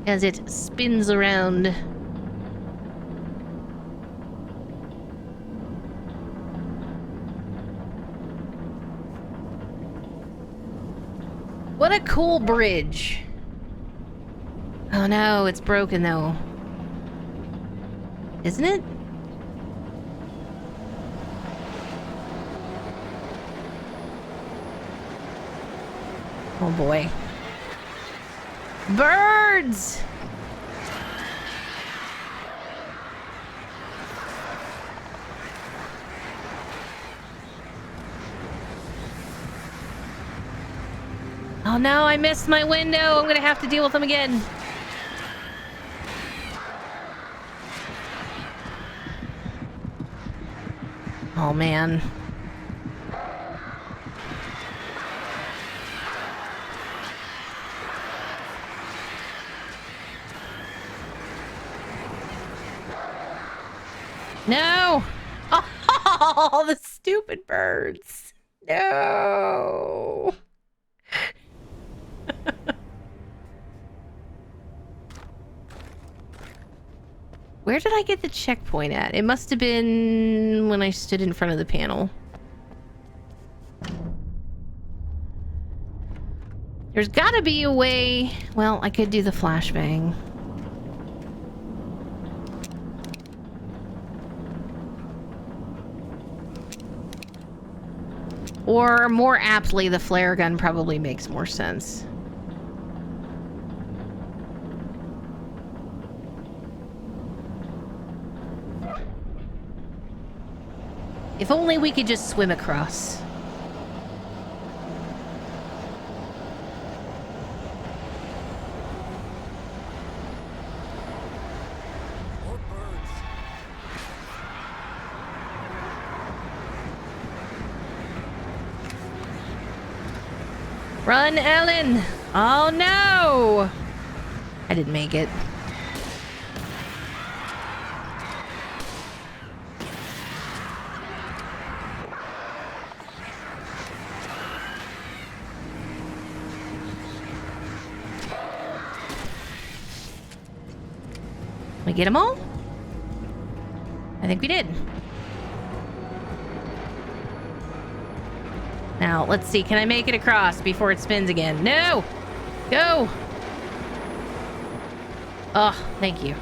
As it spins around. What a cool bridge. Oh no, it's broken though. Isn't it? Oh boy. Birds! Oh no, I missed my window. I'm gonna have to deal with them again. Oh man. No! Oh, the stupid birds. No. Where did I get the checkpoint at? It must have been when I stood in front of the panel. There's gotta be a way... Well, I could do the flashbang. Or more aptly, the flare gun probably makes more sense. If only we could just swim across. Run, Ellen! Oh no! I didn't make it. We get them all? I think we did. Now, let's see. Can I make it across before it spins again? No! Go! Oh, thank you.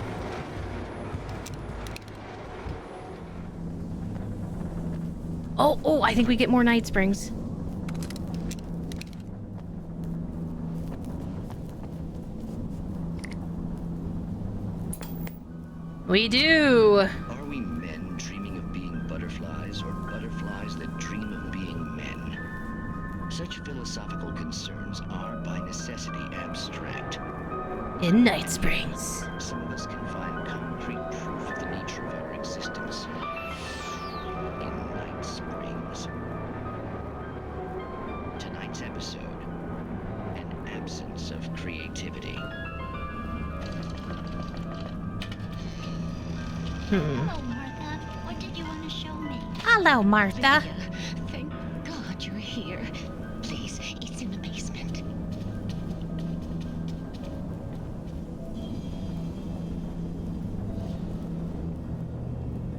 Oh, I think we get more Night Springs. We do! Are we men dreaming of being butterflies, or butterflies that dream of being men? Such philosophical concerns are, by necessity, abstract. In Night Springs. Some of us can find concrete proof of the nature of our existence in Night Springs. Tonight's episode, an absence of creativity. Hello, Martha. Hello, Martha. Thank God you're here. Please, it's in the basement.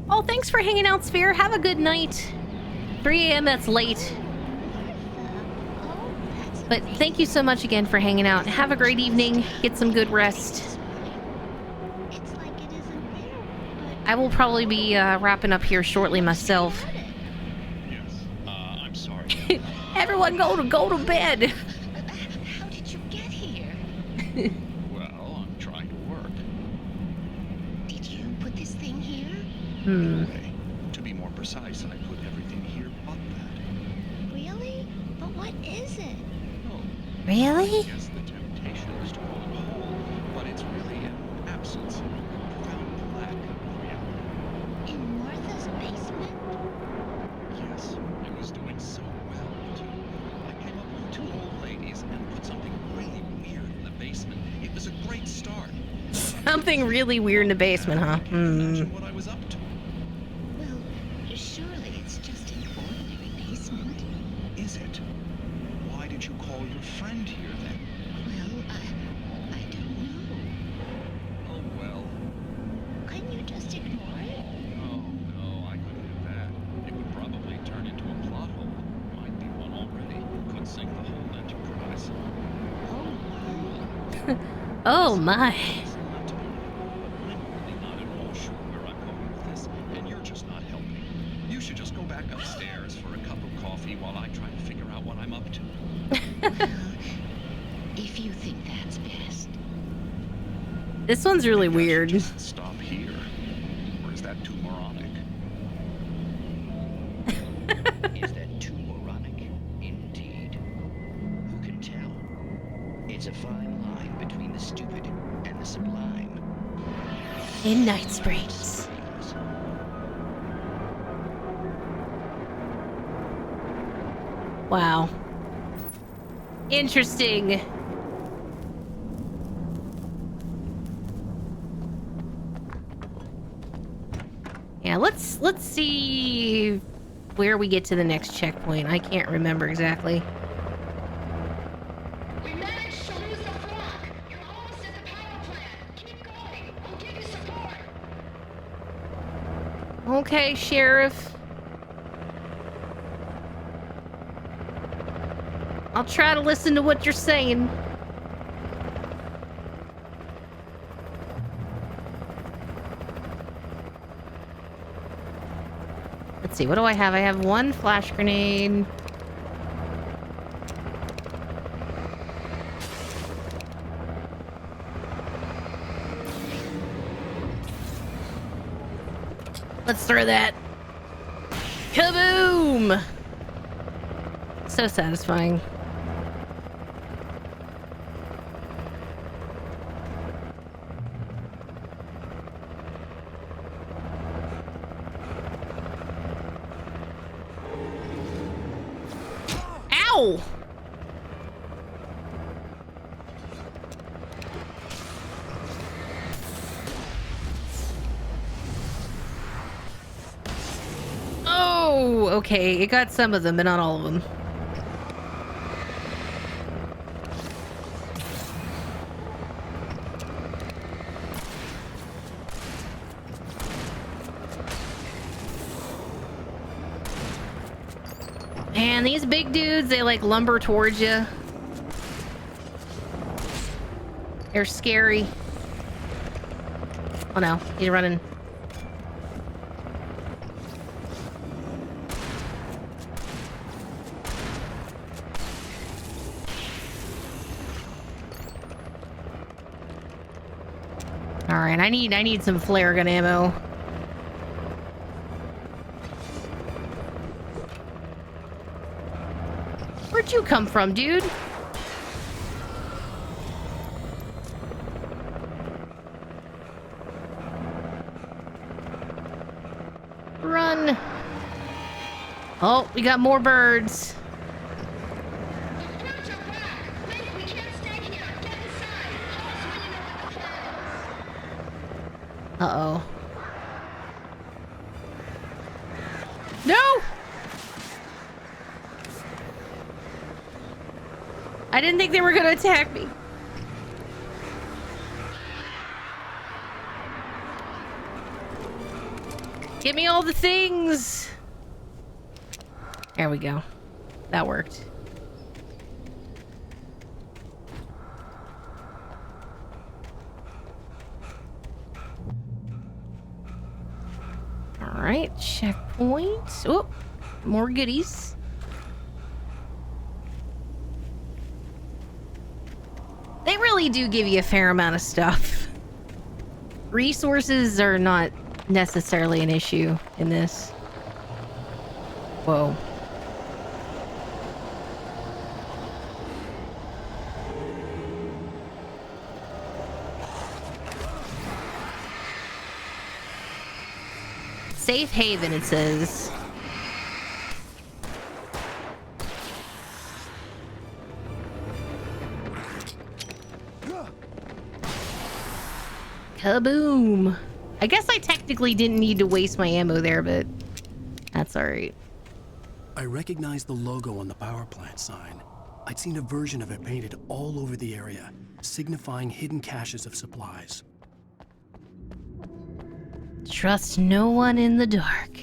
Oh, thanks for hanging out, Sphere. Have a good night. 3 a.m. That's late. But thank you so much again for hanging out. Have a great evening. Get some good rest. I will probably be wrapping up here shortly myself. Yes, I'm sorry. Everyone go to bed. How did you get here? Well, I'm trying to work. Did you put this thing here? Hmm. Anyway, to be more precise, I put everything here but that. Really? But what is it? Oh, Really? I guess the temptation is to call it whole, but it's really an absence, a profound lack of reality. In Martha's basement? Yes, it was doing so well, too. I came up with 2 old ladies and put something really weird in the basement. It was a great start. Something really weird in the basement, huh? Imagine what I was up to. Well, surely it's just an ordinary basement. Is it? Why did you call your friend here then? Well, I don't know. Oh well. Couldn't you just ignore it? Oh no, I couldn't do that. It would probably turn into a plot hole. Might be one already. Could sink the whole enterprise. Oh my. Listen, not to be rude, but I'm really not at all sure where I'm going with this, and you're just not helping. You should just go back upstairs for a cup of coffee while I try to figure out what I'm up to. Well, if you think that's best. This one's really Maybe I should weird. just stop here. Or is that too moronic? Is that too moronic? Indeed. Who can tell? It's a fine line between the stupid and the sublime. In Night Springs. Wow. Interesting. Yeah, let's see where we get to the next checkpoint. I can't remember exactly. We managed to lose the flock. You're almost at the power plant. Keep going. I'll give you support. Okay, Sheriff. I'll try to listen to what you're saying. Let's see, what do I have? I have 1 flash grenade. Let's throw that. Kaboom! So satisfying. Ow! Oh, okay. It got some of them, but not all of them. Man, these big dudes, they like lumber towards you. They're scary. Oh no, he's running. All right, I need some flare gun ammo. Where'd you come from, dude? Run. Oh, we got more birds. Uh-oh. No! I didn't think they were gonna attack me. Give me all the things. There we go. That worked. All right, checkpoint. Oh, more goodies. They really do give you a fair amount of stuff. Resources are not necessarily an issue in this. Whoa. Safe haven, it says. Kaboom! I guess I technically didn't need to waste my ammo there, but that's alright. I recognized the logo on the power plant sign. I'd seen a version of it painted all over the area, signifying hidden caches of supplies. Trust no one in the dark.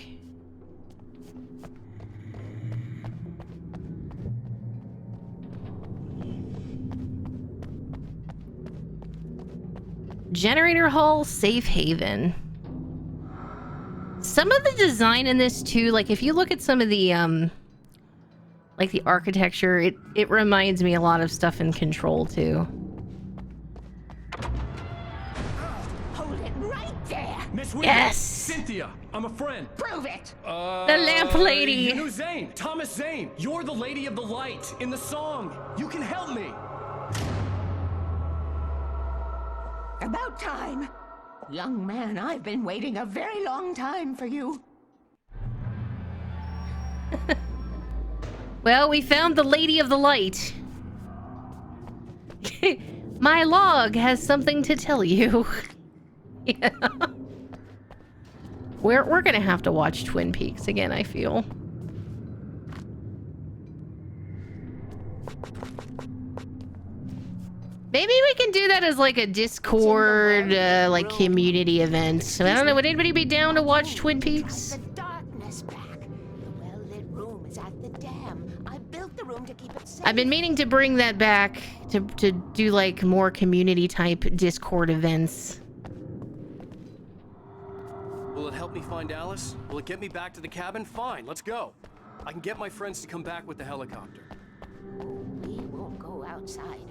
Generator Hall, Safe Haven. Some of the design in this too, like if you look at some of the like the architecture, it reminds me a lot of stuff in Control too. Hold it right there. Miss Weaver. Yes. Cynthia, I'm a friend. Prove it. The lamp lady. You knew Zane. Thomas Zane. You're the lady of the light in the song. You can help me. About time. Young man, I've been waiting a very long time for you. Well, we found the Lady of the Light. My log has something to tell you. Yeah. We're gonna have to watch Twin Peaks again, I feel. Maybe we can do that as like a Discord, like community event. So I don't know, would anybody be down to watch Twin Peaks? The darkness back. The well-lit room is at the dam. I built the room to keep it safe. I've been meaning to bring that back to do like more community type Discord events. Will it help me find Alice? Will it get me back to the cabin? Fine, let's go. I can get my friends to come back with the helicopter. We won't go outside.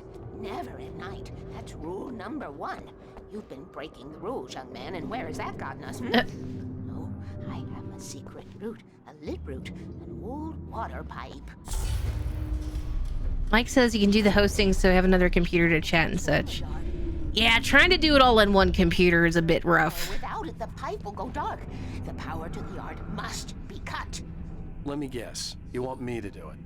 Never at night. That's rule number 1. You've been breaking the rules, young man, and where has that gotten us? Oh, I have a secret route, a lit route, an old water pipe. Mike says you can do the hosting, so have another computer to chat and such. Yeah, trying to do it all in one computer is a bit rough. Without it, the pipe will go dark. The power to the yard must be cut. Let me guess. You want me to do it?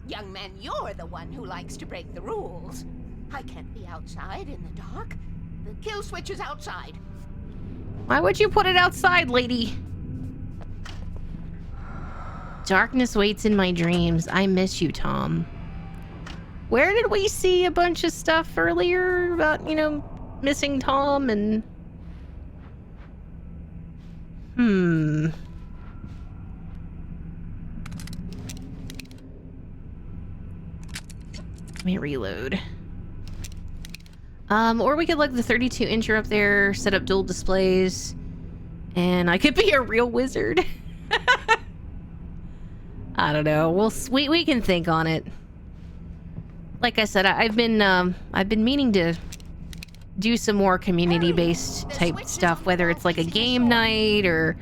Young man, you're the one who likes to break the rules. I can't be outside in the dark. The kill switch is outside. Why would you put it outside, lady? Darkness waits in my dreams. I miss you, Tom. Where did we see a bunch of stuff earlier about, you know, missing Tom and... Let me reload. Or we could like the 32-incher up there, set up dual displays, and I could be a real wizard. I don't know. We can think on it. Like I said, I've been meaning to do some more community-based type stuff, whether it's like a game night or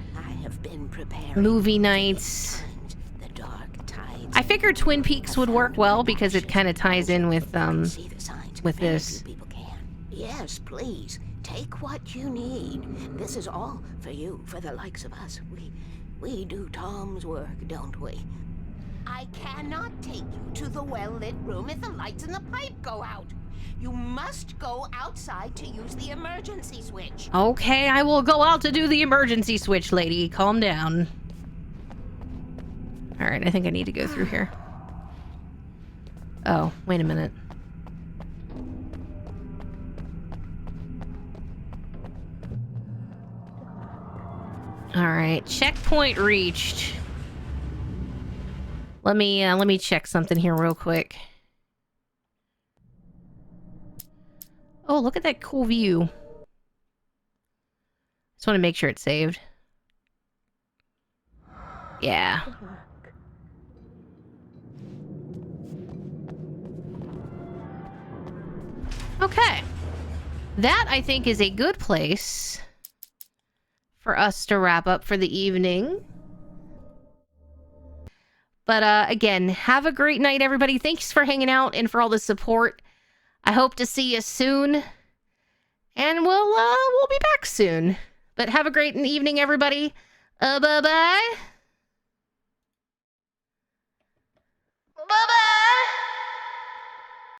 movie nights. I figured Twin Peaks would work well because it kind of ties in with this. Yes, please. Take what you need. This is all for you, for the likes of us. We do Tom's work, don't we? I cannot take you to the well-lit room if the lights in the pipe go out. You must go outside to use the emergency switch. Okay, I will go out to do the emergency switch, lady. Calm down. Alright, I think I need to go through here. Oh, wait a minute. right, checkpoint reached. Let me check something here real quick. Oh, look at that cool view. Just want to make sure it's saved. Yeah. Okay. That, I think, is a good place for us to wrap up for the evening. But, again, have a great night, everybody. Thanks for hanging out and for all the support. I hope to see you soon. And we'll be back soon. But have a great evening, everybody. Bye-bye.